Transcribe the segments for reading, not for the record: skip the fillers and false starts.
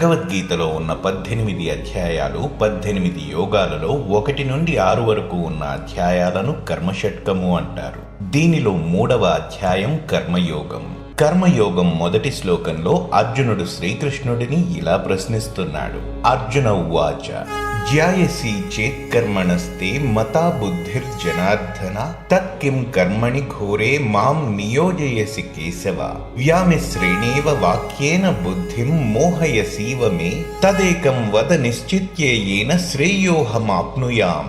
భగవద్గీతలో ఉన్న 18 అధ్యాయాలు 18 యోగాలలో 1 నుండి 6 వరకు ఉన్న అధ్యాయాలను కర్మషట్కము అంటారు. దీనిలో 3వ అధ్యాయం కర్మయోగం. కర్మయోగం మొదటి శ్లోకంలో అర్జునుడు శ్రీకృష్ణుడిని ఇలా ప్రశ్నిస్తున్నాడు. అర్జున ఉవాచ జ్యాయసి చేత్కర్మణస్తే మతా బుద్ధిర్జనార్దన తత్కిం కర్మణి ఘోరే మాం నియోజయసి కేశవ వ్యామిశ్రేణేవ వాక్యేన బుద్ధిం మోహయసీవ మే తదేకం వద నిశ్చిత్యేన శ్రేయోహమాప్నుయాం.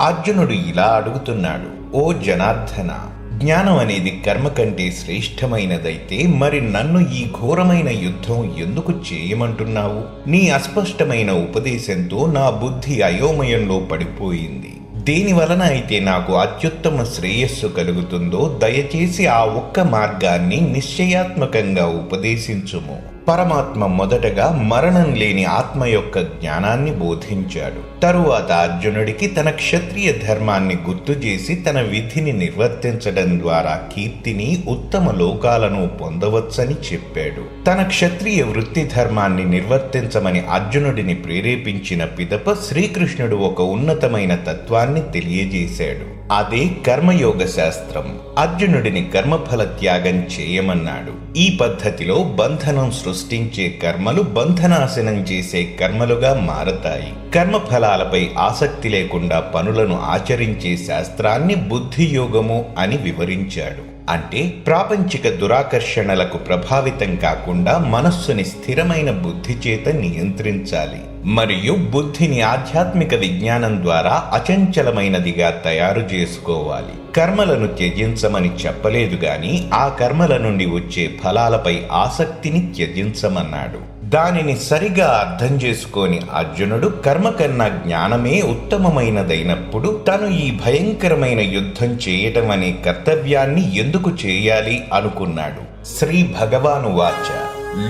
అర్జునుడు ఇలా అడుగుతున్నాడు, ఓ జనార్దన, జ్ఞానం అనేది కర్మ కంటే శ్రేష్టమైనదైతే మరి నన్ను ఈ ఘోరమైన యుద్ధం ఎందుకు చేయమంటున్నావు? నీ అస్పష్టమైన ఉపదేశంతో నా బుద్ధి అయోమయంలో పడిపోయింది. దేని వలన అయితే నాకు అత్యుత్తమ శ్రేయస్సు కలుగుతుందో దయచేసి ఆ ఒక్క మార్గాన్ని నిశ్చయాత్మకంగా ఉపదేశించుము. పరమాత్మ మొదటగా మరణం లేని ఆత్మ యొక్క జ్ఞానాన్ని బోధించాడు. తరువాత అర్జునుడికి తన క్షత్రియ ధర్మాన్ని గుర్తు చేసి తన విధిని నిర్వర్తించడం ద్వారా కీర్తిని, ఉత్తమ లోకాలను పొందవచ్చని చెప్పాడు. తన క్షత్రియ వృత్తి ధర్మాన్ని నిర్వర్తించమని అర్జునుడిని ప్రేరేపించిన పిదప శ్రీకృష్ణుడు ఒక ఉన్నతమైన తత్వాన్ని తెలియజేశాడు. అదే కర్మయోగ శాస్త్రం. అర్జునుడిని కర్మఫల త్యాగం చేయమన్నాడు. ఈ పద్ధతిలో బంధనం సృష్టించే కర్మలు బంధనాశనం చేసే కర్మలుగా మారతాయి. కర్మఫలాలపై ఆసక్తి లేకుండా పనులను ఆచరించే శాస్త్రాన్ని బుద్ధియోగము అని వివరించాడు. అంటే ప్రాపంచిక దురాకర్షణలకు ప్రభావితం కాకుండా మనస్సుని స్థిరమైన బుద్ధి చేత నియంత్రించాలి మరియు బుద్ధిని ఆధ్యాత్మిక విజ్ఞానం ద్వారా అచంచలమైనదిగా తయారు చేసుకోవాలి. కర్మలను త్యజించమని చెప్పలేదు గాని ఆ కర్మల నుండి వచ్చే ఫలాలపై ఆసక్తిని త్యజించమన్నాడు. దానిని సరిగా అర్థం చేసుకొని అర్జునుడు కర్మ కన్నా జ్ఞానమే ఉత్తమమైనదైనప్పుడు తను ఈ భయంకరమైన యుద్ధం చేయటం అనే కర్తవ్యాన్ని ఎందుకు చేయాలి అనుకున్నాడు. శ్రీ భగవాను వాచ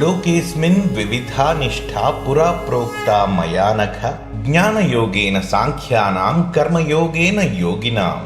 లోకేస్మిన్ వివిధా నిష్ఠా పురా ప్రోక్తా మయానఘ జ్ఞానయోగేన సాంఖ్యానాం కర్మయోగేన యోగినాం.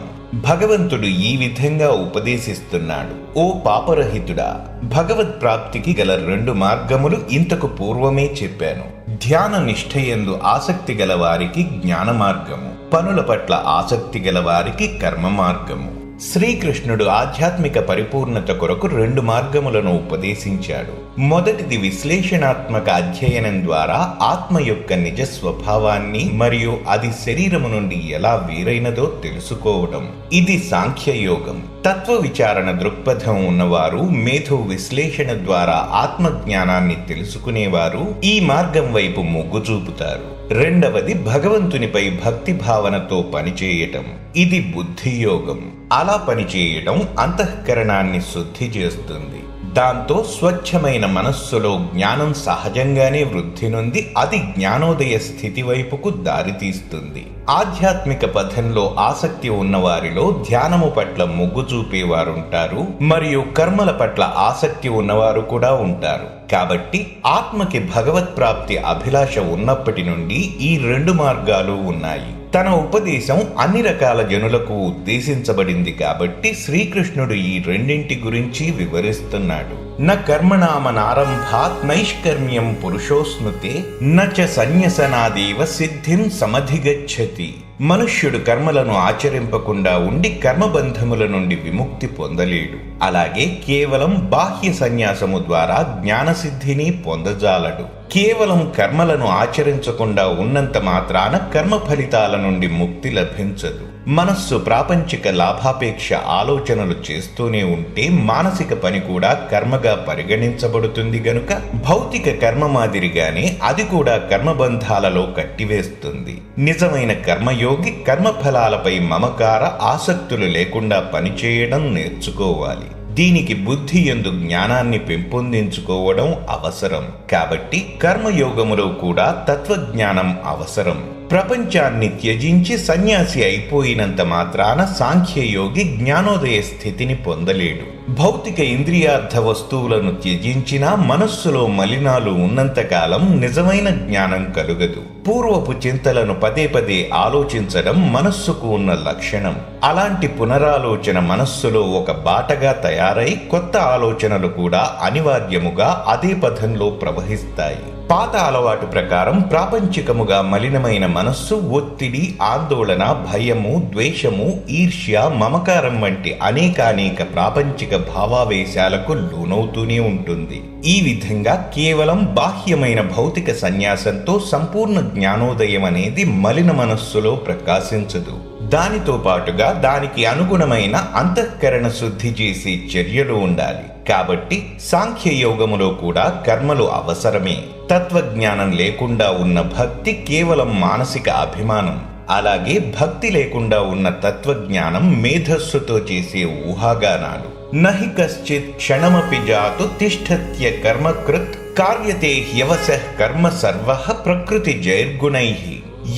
భగవంతుడు ఈ విధంగా ఉపదేశిస్తున్నాడు. ఓ పాపరహితుడా, భగవత్ ప్రాప్తికి గల 2 మార్గములు ఇంతకు పూర్వమే చెప్పాను. ధ్యాన నిష్ఠయందు ఆసక్తి గల వారికి జ్ఞాన మార్గము, పనుల పట్ల ఆసక్తి గల వారికి కర్మ మార్గము. శ్రీకృష్ణుడు ఆధ్యాత్మిక పరిపూర్ణత కొరకు 2 మార్గములను ఉపదేశించాడు. మొదటిది విశ్లేషణాత్మక అధ్యయనం ద్వారా ఆత్మ యొక్క నిజ స్వభావాన్ని మరియు అది శరీరము నుండి ఎలా వేరైనదో తెలుసుకోవడం. ఇది సాంఖ్యయోగం. తత్వ విచారణ దృక్పథం ఉన్నవారు, మేధో విశ్లేషణ ద్వారా ఆత్మజ్ఞానాన్ని తెలుసుకునేవారు ఈ మార్గం వైపు మొగ్గు చూపుతారు. రెండవది భగవంతునిపై భక్తి భావనతో పనిచేయటం. ఇది బుద్ధియోగం. అలా పనిచేయటం అంతఃకరణాన్ని శుద్ధి చేస్తుంది. దాంతో స్వచ్ఛమైన మనస్సులో జ్ఞానం సహజంగానే వృద్ధి నొంది అది జ్ఞానోదయ స్థితి వైపుకు దారితీస్తుంది. ఆధ్యాత్మిక పథంలో ఆసక్తి ఉన్నవారిలో ధ్యానము పట్ల మొగ్గు చూపేవారుంటారు మరియు కర్మల పట్ల ఆసక్తి ఉన్నవారు కూడా ఉంటారు. కాబట్టి ఆత్మకి భగవత్ ప్రాప్తి అభిలాష ఉన్నప్పటి నుండి ఈ 2 మార్గాలు ఉన్నాయి. తన ఉపదేశం అన్ని రకాల జనులకు ఉద్దేశించబడింది కాబట్టి శ్రీకృష్ణుడు ఈ 2 గురించి వివరిస్తున్నాడు. న కర్మణామనారంభాత్ నైష్కర్మ్యం పురుషోస్నుతే నచ సన్యసనాదేవ సిద్ధిం సమధిగచ్చతి. మనుష్యుడు కర్మలను ఆచరింపకుండా ఉండి కర్మబంధముల నుండి విముక్తి పొందలేడు. అలాగే కేవలం బాహ్య సన్యాసము ద్వారా జ్ఞానసిద్ధిని పొందజాలడు. కేవలం కర్మలను ఆచరించకుండా ఉన్నంత మాత్రాన కర్మ ఫలితాల నుండి ముక్తి లభించదు. మనస్సు ప్రాపంచిక లాభాపేక్ష ఆలోచనలు చేస్తూనే ఉంటే మానసిక పని కూడా కర్మగా పరిగణించబడుతుంది గనుక భౌతిక కర్మ మాదిరిగానే అది కూడా కర్మబంధాలలో కట్టివేస్తుంది. నిజమైన కర్మయోగి కర్మఫలాలపై మమకార ఆసక్తులు లేకుండా పనిచేయడం నేర్చుకోవాలి. దీనికి బుద్ధి యందు జ్ఞానాన్ని పెంపొందించుకోవడం అవసరం. కాబట్టి కర్మయోగములో కూడా తత్వజ్ఞానం అవసరం. ప్రపంచాన్ని త్యజించి సన్యాసి అయిపోయినంత మాత్రాన సాంఖ్యయోగి జ్ఞానోదయ స్థితిని పొందలేడు. భౌతిక ఇంద్రియార్థ వస్తువులను త్యజించినా మనస్సులో మలినాలు ఉన్నంతకాలం నిజమైన జ్ఞానం కలుగదు. పూర్వపు చింతలను పదే పదే ఆలోచించడం మనస్సుకు ఉన్న లక్షణం. అలాంటి పునరాలోచన మనస్సులో ఒక బాటగా తయారై కొత్త ఆలోచనలు కూడా అనివార్యముగా అదే పథంలో ప్రవహిస్తాయి. పాత అలవాటు ప్రకారం ప్రాపంచికముగా మలినమైన మనస్సు ఒత్తిడి, ఆందోళన, భయము, ద్వేషము, ఈర్ష్య, మమకారం వంటి అనేక ప్రాపంచిక భావావేశాలకు లోనవుతూనే ఉంటుంది. ఈ విధంగా కేవలం బాహ్యమైన భౌతిక సన్యాసంతో సంపూర్ణ జ్ఞానోదయం అనేది మలిన మనస్సులో ప్రకాశించదు. దానితో పాటుగా దానికి అనుగుణమైన అంతఃకరణ శుద్ధి చేసే చర్యలు ఉండాలి. కాబట్టి సాంఖ్యయోగములో కూడా కర్మలు అవసరమే. తత్వజ్ఞానం లేకుండా ఉన్న భక్తి కేవలం మానసిక అభిమానం. అలాగే భక్తి లేకుండా ఉన్న తత్వజ్ఞానం మేధస్సుతో చేసే ఊహాగానాలు. నహి కశ్చిత్ క్షణమపి జాతు తిష్టత్య కర్మకృత్ కార్యతే హ్యవసః కర్మ సర్వః ప్రకృతి జైర్గుణైః.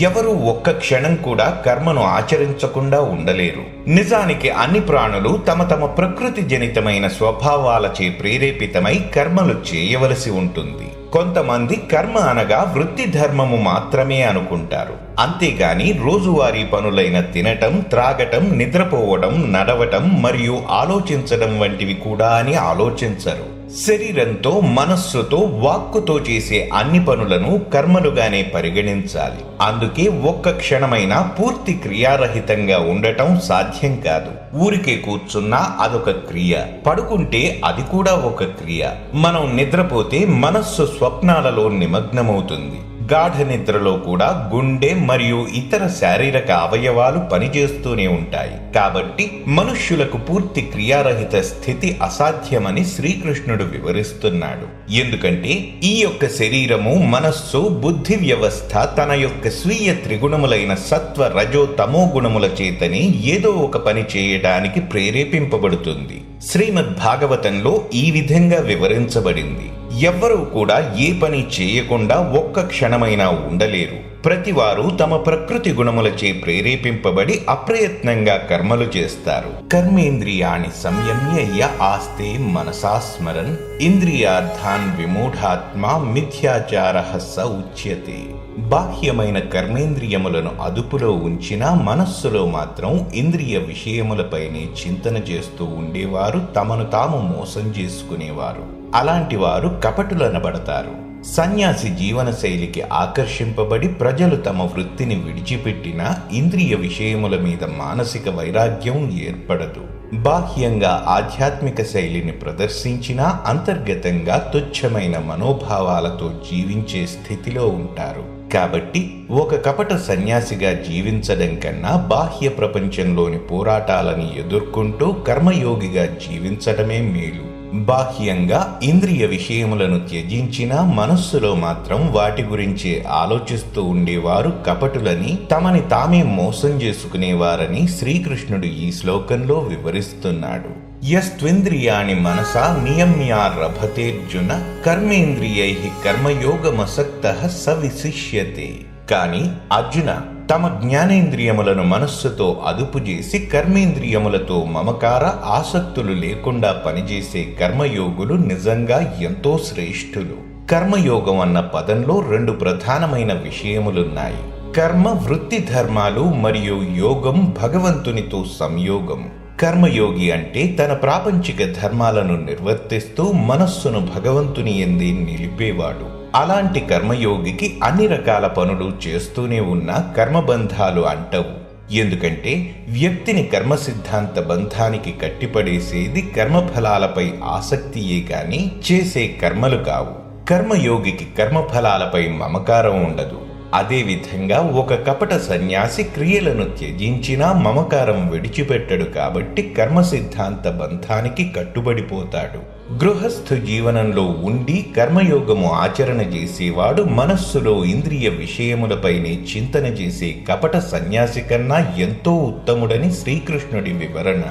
ఎవరు ఒక్క క్షణం కూడా కర్మను ఆచరించకుండా ఉండలేరు. నిజానికి అన్ని ప్రాణులు తమ తమ ప్రకృతి జనితమైన స్వభావాలచే ప్రేరేపితమై కర్మలు చేయవలసి ఉంటుంది. కొంతమంది కర్మ అనగా వృత్తి ధర్మము మాత్రమే అనుకుంటారు. అంతేగాని రోజువారీ పనులైన తినటం, త్రాగటం, నిద్రపోవడం, నడవటం మరియు ఆలోచించడం వంటివి కూడా అని ఆలోచించరు. శరీరంతో, మనస్సుతో, వాక్కుతో చేసే అన్ని పనులను కర్మలుగానే పరిగణించాలి. అందుకే ఒక్క క్షణమైనా పూర్తి క్రియారహితంగా ఉండటం సాధ్యం కాదు. ఊరికే కూర్చున్నా అదొక క్రియ, పడుకుంటే అది కూడా ఒక క్రియ. మనం నిద్రపోతే మనస్సు స్వప్నాలలో నిమగ్నమవుతుంది. గాఢ నిద్రలో కూడా గుండె మరియు ఇతర శారీరక అవయవాలు పనిచేస్తూనే ఉంటాయి. కాబట్టి మనుష్యులకు పూర్తి క్రియారహిత స్థితి అసాధ్యమని శ్రీకృష్ణుడు వివరిస్తున్నాడు. ఎందుకంటే ఈ యొక్క శరీరము, మనస్సు, బుద్ధి వ్యవస్థ తన యొక్క స్వీయ త్రిగుణములైన సత్వ, రజో, తమో గుణముల చేతనే ఏదో ఒక పని చేయడానికి ప్రేరేపింపబడుతుంది. శ్రీమద్ భాగవతంలో ఈ విధంగా వివరించబడింది. ఎవ్వరూ కూడా ఏ పని చేయకుండా ఒక్క క్షణమైనా ఉండలేరు. ప్రతివారు తమ ప్రకృతి గుణములచే ప్రేరేపింపబడి అప్రయత్నంగా కర్మలు చేస్తారు. కర్మేంద్రియాణి సంయమ్య య ఆస్తే మనసా స్మరన్ ఇంద్రియార్థాన్ విమూఢాత్మా మిథ్యాచారః స ఉచ్యతే. బాహ్యమైన కర్మేంద్రియములను అదుపులో ఉంచినా మనస్సులో మాత్రం ఇంద్రియ విషయములపైనే చింతన చేస్తూ ఉండేవారు తమను తాము మోసం చేసుకునేవారు. అలాంటి వారు కపటులనబడతారు. సన్యాసి జీవన శైలికి ఆకర్షింపబడి ప్రజలు తమ వృత్తిని విడిచిపెట్టినా ఇంద్రియ విషయముల మీద మానసిక వైరాగ్యం ఏర్పడదు. బాహ్యంగా ఆధ్యాత్మిక శైలిని ప్రదర్శించినా అంతర్గతంగా తుచ్చమైన మనోభావాలతో జీవించే స్థితిలో ఉంటారు. కాబట్టి ఒక కపట సన్యాసిగా జీవించడం కన్నా బాహ్య ప్రపంచంలోని పోరాటాలని ఎదుర్కొంటూ కర్మయోగిగా జీవించడమే మేలు. బాహ్యంగా ఇంద్రియ విషయములను త్యజించినా మనస్సులో మాత్రం వాటి గురించి ఆలోచిస్తూ ఉండేవారు కపటులని, తమని తామే మోసం చేసుకునేవారని శ్రీకృష్ణుడు ఈ శ్లోకంలో వివరిస్తున్నాడు. యస్త్వింద్రియాణి మనసా నియమ్యారభతేర్జున కర్మేంద్రియైః కర్మయోగమసక్తః స విశిష్యతే. కాని అర్జున, తమ జ్ఞానేంద్రియములను మనస్సుతో అదుపు చేసి కర్మేంద్రియములతో మమకార ఆసక్తులు లేకుండా పనిచేసే కర్మయోగులు నిజంగా ఎంతో శ్రేష్ఠులు. కర్మయోగం అన్న పదంలో రెండు ప్రధానమైన విషయములున్నాయి. కర్మ వృత్తి ధర్మాలు మరియు యోగం భగవంతునితో సంయోగం. కర్మయోగి అంటే తన ప్రాపంచిక ధర్మాలను నిర్వర్తిస్తూ మనస్సును భగవంతుని యందే నిలిపేవాడు. అలాంటి కర్మయోగికి అన్ని రకాల పనులు చేస్తూనే ఉన్న కర్మబంధాలు అంటవు. ఎందుకంటే వ్యక్తిని కర్మ సిద్ధాంత బంధానికి కట్టిపడేసేది కర్మఫలాలపై ఆసక్తియే గాని చేసే కర్మలు కావు. కర్మయోగికి కర్మఫలాలపై మమకారం ఉండదు. అదేవిధంగా ఒక కపట సన్యాసి క్రియలను త్యజించినా మమకారం విడిచిపెట్టడు. కాబట్టి కర్మ సిద్ధాంత బంధానికి కట్టుబడిపోతాడు. గృహస్థు జీవనంలో ఉండి కర్మయోగము ఆచరణ చేసేవాడు మనస్సులో ఇంద్రియ విషయములపైనే చింతన చేసే కపట సన్యాసి కన్నా ఎంతో ఉత్తముడని శ్రీకృష్ణుడి వివరణ.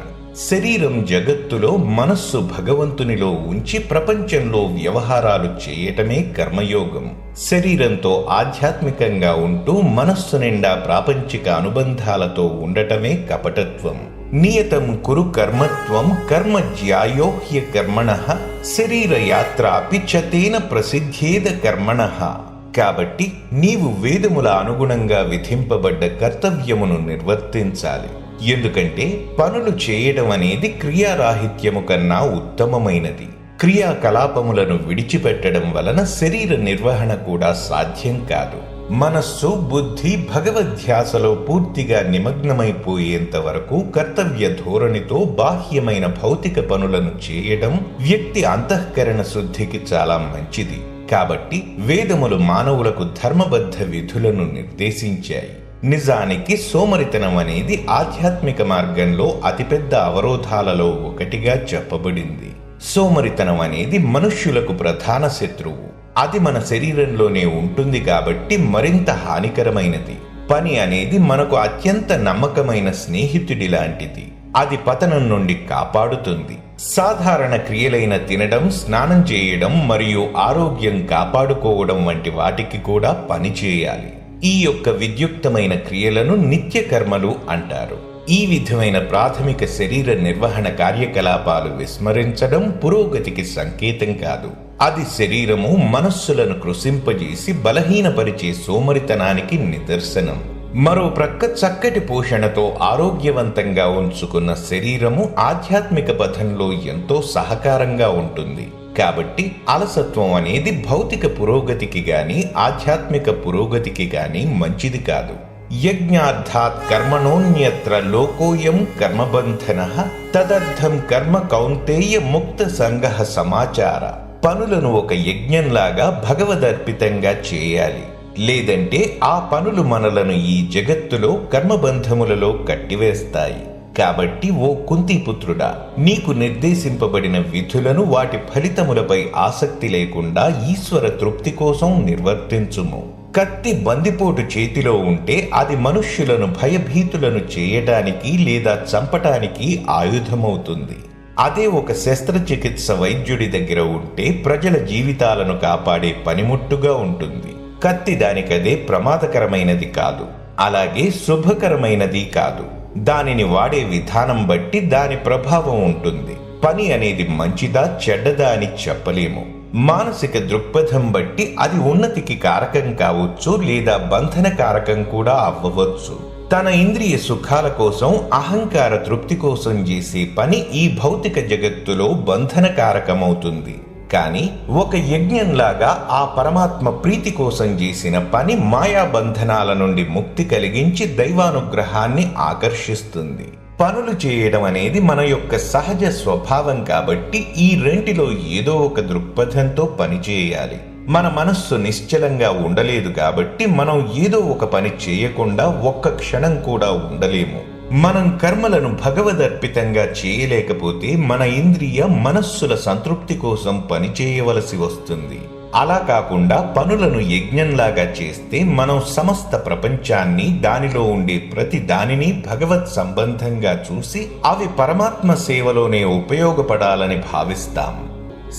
శరీరం జగత్తులో, మనస్సు భగవంతునిలో ఉంచి ప్రపంచంలో వ్యవహారాలు చేయటమే కర్మయోగం. శరీరంతో ఆధ్యాత్మికంగా ఉంటూ మనస్సు నిండా ప్రాపంచిక అనుబంధాలతో ఉండటమే కపటత్వం. నియతం కురు కర్మత్వం కర్మ జ్యాయో హ్యకర్మణః శరీర యాత్రాపి చతేన ప్రసిద్ధేద కర్మణః. కాబట్టి నీవు వేదముల అనుగుణంగా విధింపబడ్డ కర్తవ్యమును నిర్వర్తించాలి. ఎందుకంటే పనులు చేయడం అనేది క్రియారాహిత్యము కన్నా ఉత్తమమైనది. క్రియాకలాపములను విడిచిపెట్టడం వలన శరీర నిర్వహణ కూడా సాధ్యం కాదు. మనస్సు, బుద్ధి భగవద్ధ్యాసలో పూర్తిగా నిమగ్నమైపోయేంత వరకు కర్తవ్య ధోరణితో బాహ్యమైన భౌతిక పనులను చేయడం వ్యక్తి అంతఃకరణ శుద్ధికి చాలా మంచిది. కాబట్టి వేదములు మానవులకు ధర్మబద్ధ విధులను నిర్దేశించాయి. నిజానికి సోమరితనం అనేది ఆధ్యాత్మిక మార్గంలో అతిపెద్ద అవరోధాలలో ఒకటిగా చెప్పబడింది. సోమరితనం అనేది మనుష్యులకు ప్రధాన శత్రువు. అది మన శరీరంలోనే ఉంటుంది కాబట్టి మరింత హానికరమైనది. పని అనేది మనకు అత్యంత నమ్మకమైన స్నేహితుడి లాంటిది. అది పతనం నుండి కాపాడుతుంది. సాధారణ క్రియలైన తినడం, స్నానం చేయడం మరియు ఆరోగ్యం కాపాడుకోవడం వంటి వాటికి కూడా పని చేయాలి. ఈ యొక్క విద్యుక్తమైన క్రియలను నిత్య కర్మలు అంటారు. ఈ విధమైన ప్రాథమిక శరీర నిర్వహణ కార్యకలాపాలు విస్మరించడం పురోగతికి సంకేతం కాదు. అది శరీరము, మనస్సులను కృశింపజేసి బలహీనపరిచే సోమరితనానికి నిదర్శనం. మరో ప్రక్క చక్కటి పోషణతో ఆరోగ్యవంతంగా ఉంచుకున్న శరీరము ఆధ్యాత్మిక పథంలో ఎంతో సహకారంగా ఉంటుంది. కాబట్టి అలసత్వం అనేది భౌతిక పురోగతికి గాని ఆధ్యాత్మిక పురోగతికి గాని మంచిది కాదు. యజ్ఞార్థాత్ కర్మణోన్యత్ర లోకోయం కర్మబంధనః తదర్థం కర్మ కౌంతేయ ముక్త సంగః సమాచార. పనులను ఒక యజ్ఞంలాగా భగవదర్పితంగా చేయాలి. లేదంటే ఆ పనులు మనలను ఈ జగత్తులో కర్మబంధములలో కట్టివేస్తాయి. కాబట్టి ఓ కుంతిపుత్రుడా, నీకు నిర్దేశింపబడిన విధులను వాటి ఫలితములపై ఆసక్తి లేకుండా ఈశ్వర తృప్తి కోసం నిర్వర్తించుము. కత్తి బందిపోటు చేతిలో ఉంటే అది మనుష్యులను భయభీతులను చేయటానికి లేదా చంపటానికి ఆయుధమవుతుంది. అదే ఒక శస్త్రచికిత్స వైద్యుడి దగ్గర ఉంటే ప్రజల జీవితాలను కాపాడే పనిముట్టుగా ఉంటుంది. కత్తి దానికదే ప్రమాదకరమైనది కాదు, అలాగే శుభకరమైనది కాదు. దానిని వాడే విధానం బట్టి దాని ప్రభావం ఉంటుంది. పని అనేది మంచిదా చెడ్డదా అని చెప్పలేము. మానసిక దృక్పథం బట్టి అది ఉన్నతికి కారకం కావచ్చు లేదా బంధన కారకం కూడా అవ్వవచ్చు. తన ఇంద్రియ సుఖాల కోసం, అహంకార తృప్తి కోసం చేసే పని ఈ భౌతిక జగత్తులో బంధన కారకమవుతుంది. కానీ ఒక యజ్ఞంలాగా ఆ పరమాత్మ ప్రీతి కోసం చేసిన పని మాయాబంధనాల నుండి ముక్తి కలిగించి దైవానుగ్రహాన్ని ఆకర్షిస్తుంది. పనులు చేయడం అనేది మన యొక్క సహజ స్వభావం కాబట్టి ఈ రెంటిలో ఏదో ఒక దృక్పథంతో పని చేయాలి. మన మనస్సు నిశ్చలంగా ఉండలేదు కాబట్టి మనం ఏదో ఒక పని చేయకుండా ఒక్క క్షణం కూడా ఉండలేము. మనం కర్మలను భగవదర్పితంగా చేయలేకపోతే మన ఇంద్రియ మనస్సుల సంతృప్తి కోసం పని చేయవలసి వస్తుంది. అలా కాకుండా పనులను యజ్ఞంలాగా చేస్తే మనం సమస్త ప్రపంచాన్ని, దానిలో ఉండే ప్రతి దానిని భగవత్ సంబంధంగా చూసి అవి పరమాత్మ సేవలోనే ఉపయోగపడాలని భావిస్తాం.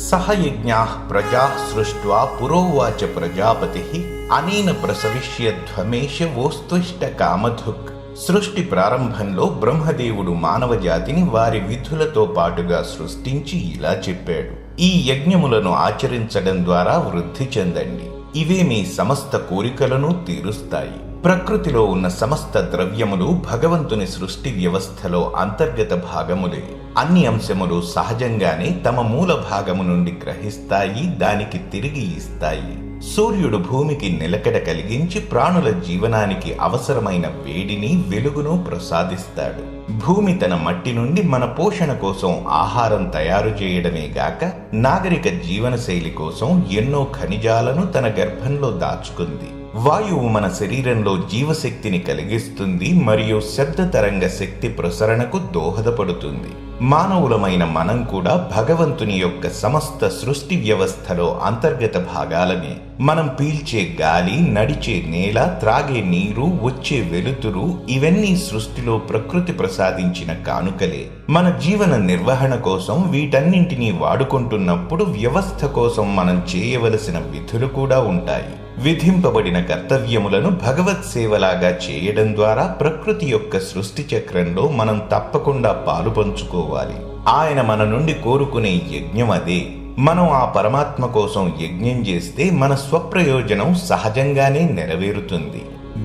సహయజ్ఞాః ప్రజాః సృష్ట్వా పురోవాచ ప్రజాపతిః అనేన ప్రసవిష్యధ్వమేష వోస్త్విష్ట కామధుక్. సృష్టి ప్రారంభంలో బ్రహ్మదేవుడు మానవ జాతిని వారి విధులతో పాటుగా సృష్టించి ఇలా చెప్పాడు: ఈ యజ్ఞములను ఆచరించడం ద్వారా వృద్ధి చెందండి. ఇవే మీ సమస్త కోరికలను తీరుస్తాయి. ప్రకృతిలో ఉన్న సమస్త ద్రవ్యములు భగవంతుని సృష్టి వ్యవస్థలో అంతర్గత భాగములే. అన్ని అంశములు సహజంగానే తమ మూల భాగము నుండి గ్రహిస్తాయి, దానికి తిరిగి ఇస్తాయి. సూర్యుడు భూమికి నిలకడ కలిగించి ప్రాణుల జీవనానికి అవసరమైన వేడిని, వెలుగును ప్రసాదిస్తాడు. భూమి తన మట్టి నుండి మన పోషణ కోసం ఆహారం తయారు చేయడమే గాక నాగరిక జీవనశైలి కోసం ఎన్నో ఖనిజాలను తన గర్భంలో దాచుకుంది. వాయువు మన శరీరంలో జీవశక్తిని కలిగిస్తుంది మరియు శబ్ద తరంగ శక్తి ప్రసరణకు దోహదపడుతుంది. మానవులమైన మనం కూడా భగవంతుని యొక్క సమస్త సృష్టి వ్యవస్థలో అంతర్గత భాగాలనే. మనం పీల్చే గాలి, నడిచే నేల, త్రాగే నీరు, వచ్చే వెలుతురు ఇవన్నీ సృష్టిలో ప్రకృతి ప్రసాదించిన కానుకలే. మన జీవన నిర్వహణ కోసం వీటన్నింటినీ వాడుకుంటున్నప్పుడు వ్యవస్థ కోసం మనం చేయవలసిన విధులు కూడా ఉంటాయి. విధింపబడిన కర్తవ్యములను భగవత్ సేవలాగా చేయడం ద్వారా ప్రకృతి యొక్క సృష్టి చక్రంలో మనం తప్పకుండా పాలు పంచుకోవాలి. ఆయన మన నుండి కోరుకునే యజ్ఞం అదే. మనం ఆ పరమాత్మ కోసం యజ్ఞం చేస్తే మన స్వప్రయోజనం సహజంగానే నెరవేరుతుంది.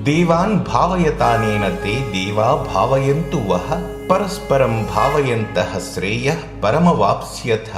దేవాన్ భావయతానేన తే దేవా భావయంతు వహ పరస్పరం భావయంతః శ్రేయః పరమవాప్స్యథ.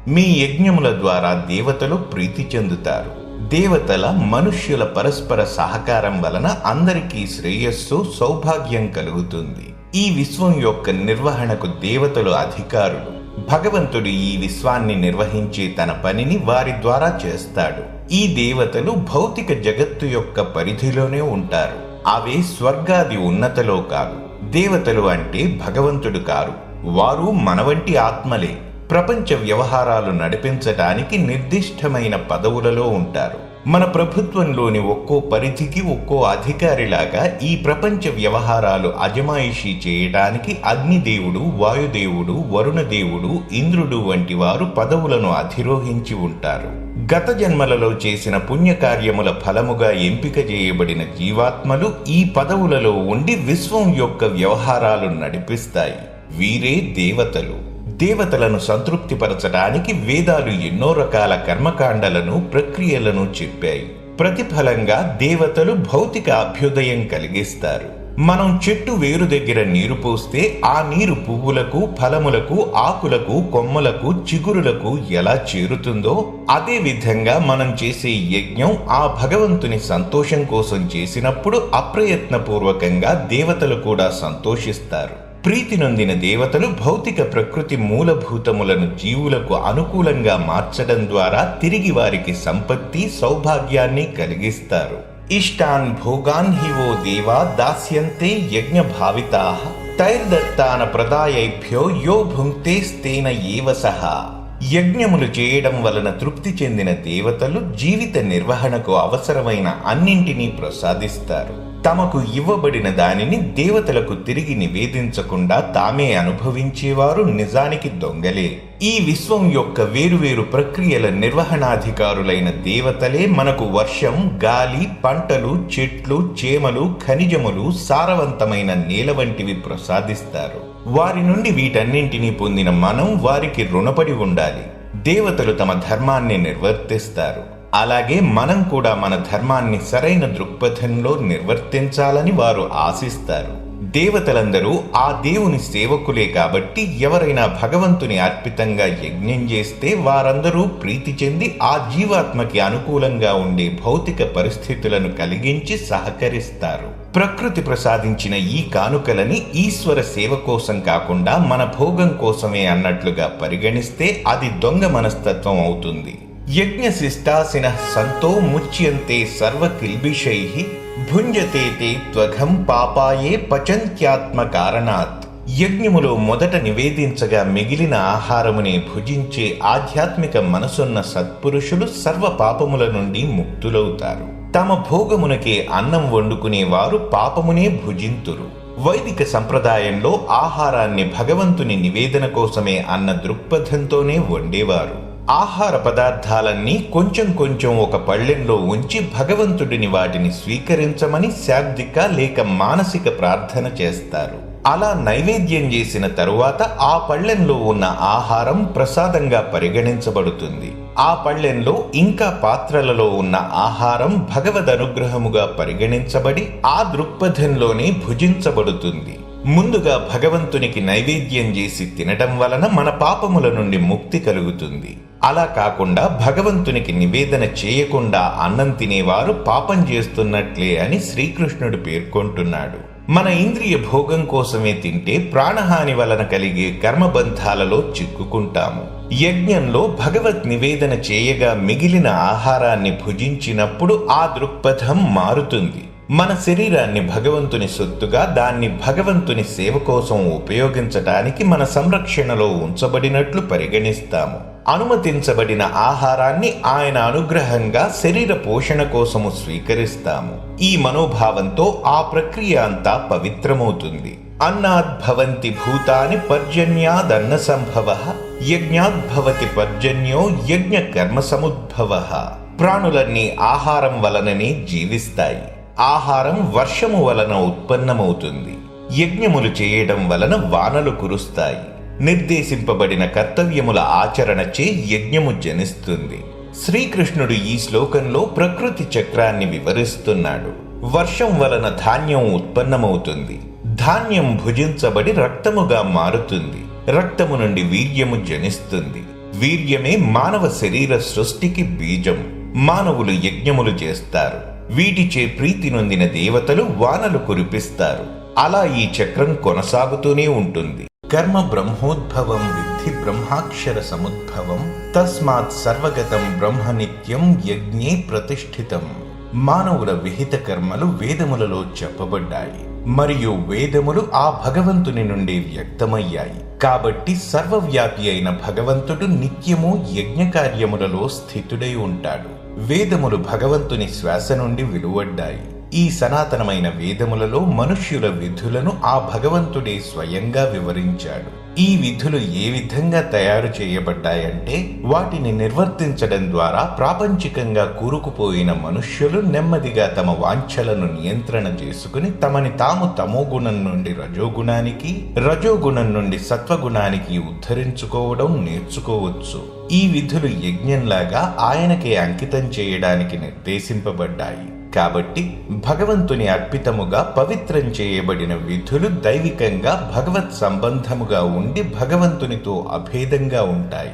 మీ యజ్ఞముల ద్వారా దేవతలు ప్రీతి చెందుతారు. దేవతల మనుష్యుల పరస్పర సహకారం వలన అందరికీ శ్రేయస్సు, సౌభాగ్యం కలుగుతుంది. ఈ విశ్వం యొక్క నిర్వహణకు దేవతలు అధికారులు. భగవంతుడు ఈ విశ్వాన్ని నిర్వహించే తన పనిని వారి ద్వారా చేస్తాడు. ఈ దేవతలు భౌతిక జగత్తు యొక్క పరిధిలోనే ఉంటారు. అవే స్వర్గాది ఉన్నతలో కాదు. దేవతలు అంటే భగవంతుడు కారు. వారు మన వంటి ఆత్మలే. ప్రపంచ వ్యవహారాలు నడిపించటానికి నిర్దిష్టమైన పదవులలో ఉంటారు. మన ప్రభుత్వంలోని ఒక్కో పరిధికి ఒక్కో అధికారిలాగా ఈ ప్రపంచ వ్యవహారాలు అజమాయిషీ చేయటానికి అగ్నిదేవుడు, వాయుదేవుడు, వరుణదేవుడు, ఇంద్రుడు వంటి వారు పదవులను అధిరోహించి ఉంటారు. గత జన్మలలో చేసిన పుణ్యకార్యముల ఫలముగా ఎంపిక చేయబడిన జీవాత్మలు ఈ పదవులలో ఉండి విశ్వం యొక్క వ్యవహారాలు నడిపిస్తాయి. వీరే దేవతలు. దేవతలను సంతృప్తిపరచడానికి వేదాలు ఎన్నో రకాల కర్మకాండలను, ప్రక్రియలను చెప్పాయి. ప్రతిఫలంగా దేవతలు భౌతిక అభ్యుదయం కలిగిస్తారు. మనం చెట్టు వేరు దగ్గర నీరు పోస్తే ఆ నీరు పువ్వులకు, ఫలములకు, ఆకులకు, కొమ్మలకు, చిగురులకు ఎలా చేరుతుందో అదే విధంగా మనం చేసే యజ్ఞం ఆ భగవంతుని సంతోషం కోసం చేసినప్పుడు అప్రయత్నపూర్వకంగా దేవతలు కూడా సంతోషిస్తారు. ప్రీతి నొందిన దేవతలు భౌతిక ప్రకృతి మూలభూతములను జీవులకు అనుకూలంగా మార్చడం ద్వారా తిరిగి వారికి సంపత్తి, సౌభాగ్యాన్ని కలిగిస్తారు. ఇష్టాన్ భోగాన్ హి వో దేవా దాస్యంతే యజ్ఞ భావితాః తైర్దత్తాన ప్రదాయైభ్యో యో భుంక్తేస్తేన ఏవ సహా. యజ్ఞములు చేయడం వలన తృప్తి చెందిన దేవతలు జీవిత నిర్వహణకు అవసరమైన అన్నింటినీ ప్రసాదిస్తారు. తమకు ఇవ్వబడిన దానిని దేవతలకు తిరిగి నివేదించకుండా తామే అనుభవించేవారు నిజానికి దొంగలే. ఈ విశ్వం యొక్క వేరువేరు ప్రక్రియల నిర్వహణాధికారులైన దేవతలే మనకు వర్షం, గాలి, పంటలు, చెట్లు, చేమలు, ఖనిజములు, సారవంతమైన నేల వంటివి ప్రసాదిస్తారు. వారి నుండి వీటన్నింటినీ పొందిన మనం వారికి రుణపడి ఉండాలి. దేవతలు తమ ధర్మాన్ని నిర్వర్తిస్తారు. అలాగే మనం కూడా మన ధర్మాన్ని సరైన దృక్పథంలో నిర్వర్తించాలని వారు ఆశిస్తారు. దేవతలందరూ ఆ దేవుని సేవకులే కాబట్టి ఎవరైనా భగవంతుని అర్పితంగా యజ్ఞం చేస్తే వారందరూ ప్రీతి చెంది ఆ జీవాత్మకి అనుకూలంగా ఉండే భౌతిక పరిస్థితులను కలిగించి సహకరిస్తారు. ప్రకృతి ప్రసాదించిన ఈ కానుకలని ఈశ్వర సేవ కోసం కాకుండా మన భోగం కోసమే అన్నట్లుగా పరిగణిస్తే అది దొంగ మనస్తత్వం అవుతుంది. యజ్ఞశిష్టాసినః సంతో ముచ్యంతే సర్వకిల్బిషైః భుంజతే తే త్వఘం పాపాయే పచంత్యాత్మ కారణాత్. యజ్ఞములో మొదట నివేదించగా మిగిలిన ఆహారమునే భుజించే ఆధ్యాత్మిక మనసున్న సత్పురుషులు సర్వ పాపముల నుండి ముక్తులవుతారు. తమ భోగమునకే అన్నం వండుకునేవారు పాపమునే భుజింతురు. వైదిక సంప్రదాయంలో ఆహారాన్ని భగవంతుని నివేదన కోసమే అన్న దృక్పథంతోనే వండేవారు. ఆహార పదార్థాలన్నీ కొంచెం కొంచెం ఒక పళ్ళెంలో ఉంచి భగవంతుడిని వాటిని స్వీకరించమని శాబ్దిక లేక మానసిక ప్రార్థన చేస్తారు. అలా నైవేద్యం చేసిన తరువాత ఆ పళ్ళెంలో ఉన్న ఆహారం ప్రసాదంగా పరిగణించబడుతుంది. ఆ పళ్ళెంలో ఇంకా పాత్రలలో ఉన్న ఆహారం భగవద్ అనుగ్రహముగా పరిగణించబడి ఆ దృక్పథంలోనే భుజించబడుతుంది. ముందుగా భగవంతునికి నైవేద్యం చేసి తినటం వలన మన పాపముల నుండి ముక్తి కలుగుతుంది. అలా కాకుండా భగవంతునికి నివేదన చేయకుండా అన్నం తినేవారు పాపం చేస్తున్నట్లే అని శ్రీకృష్ణుడు పేర్కొంటున్నాడు. మన ఇంద్రియ భోగం కోసమే తింటే ప్రాణహాని వలన కలిగే కర్మబంధాలలో చిక్కుకుంటాము. యజ్ఞంలో భగవత్ నివేదన చేయగా మిగిలిన ఆహారాన్ని భుజించినప్పుడు ఆ దృక్పథం మారుతుంది. మన శరీరాన్ని భగవంతుని సొత్తుగా, దాన్ని భగవంతుని సేవ కోసం ఉపయోగించటానికి మన సంరక్షణలో ఉంచబడినట్లు పరిగణిస్తాము. అనుమతించబడిన ఆహారాన్ని ఆయన అనుగ్రహంగా శరీర పోషణ కోసము స్వీకరిస్తాము. ఈ మనోభావంతో ఆ ప్రక్రియ అంతా పవిత్రమవుతుంది. అన్నాద్భవంతి భూతాని పర్జన్యాదన్న సంభవః యజ్ఞాద్భవతి పర్జన్యో యజ్ఞ కర్మ సముద్భవః. ప్రాణులన్నీ ఆహారం వలననే జీవిస్తాయి. ఆహారం వర్షము వలన ఉత్పన్నమవుతుంది. యజ్ఞములు చేయడం వలన వానలు కురుస్తాయి. నిర్దేశింపబడిన కర్తవ్యముల ఆచరణచే యజ్ఞము జనిస్తుంది. శ్రీకృష్ణుడు ఈ శ్లోకంలో ప్రకృతి చక్రాన్ని వివరిస్తున్నాడు. వర్షం వలన ధాన్యం ఉత్పన్నమవుతుంది. ధాన్యం భుజించబడి రక్తముగా మారుతుంది. రక్తము నుండి వీర్యము జనిస్తుంది. వీర్యమే మానవ శరీర సృష్టికి బీజం. మానవులు యజ్ఞములు చేస్తారు. వీటిచే ప్రీతి నొందిన దేవతలు వానలు కురిపిస్తారు. అలా ఈ చక్రం కొనసాగుతూనే ఉంటుంది. కర్మ బ్రహ్మోద్భవం విద్ధి బ్రహ్మాక్షర సముద్భవం తస్మాత్ సర్వగతం బ్రహ్మ నిత్యం యజ్ఞే ప్రతిష్ఠితం. మానవుల విహిత కర్మలు వేదములలో చెప్పబడ్డాయి మరియు వేదములు ఆ భగవంతుని నుండి వ్యక్తమయ్యాయి. కాబట్టి సర్వవ్యాపి అయిన భగవంతుడు నిత్యము యజ్ఞ కార్యములలో స్థితుడై ఉంటాడు. వేదములు భగవంతుని శ్వాస నుండి వెలువడ్డాయి. ఈ సనాతనమైన వేదములలో మనుష్యుల విధులను ఆ భగవంతుడే స్వయంగా వివరించాడు. ఈ విధులు ఏ విధంగా తయారు చేయబడ్డాయంటే వాటిని నిర్వర్తించడం ద్వారా ప్రాపంచికంగా కూరుకుపోయిన మనుష్యులు నెమ్మదిగా తమ వాంఛలను నియంత్రణ చేసుకుని తమని తాము తమోగుణం నుండి రజోగుణానికి, రజోగుణం నుండి సత్వగుణానికి ఉద్ధరించుకోవడం నేర్చుకోవచ్చు. ఈ విధులు యజ్ఞంలాగా ఆయనకే అంకితం చేయడానికి నిర్దేశింపబడ్డాయి. కాబట్టి భగవంతుని అర్పితముగా పవిత్రం చేయబడిన విధులు దైవికంగా భగవత్ సంబంధముగా ఉండి భగవంతునితో అభేదంగా ఉంటాయి.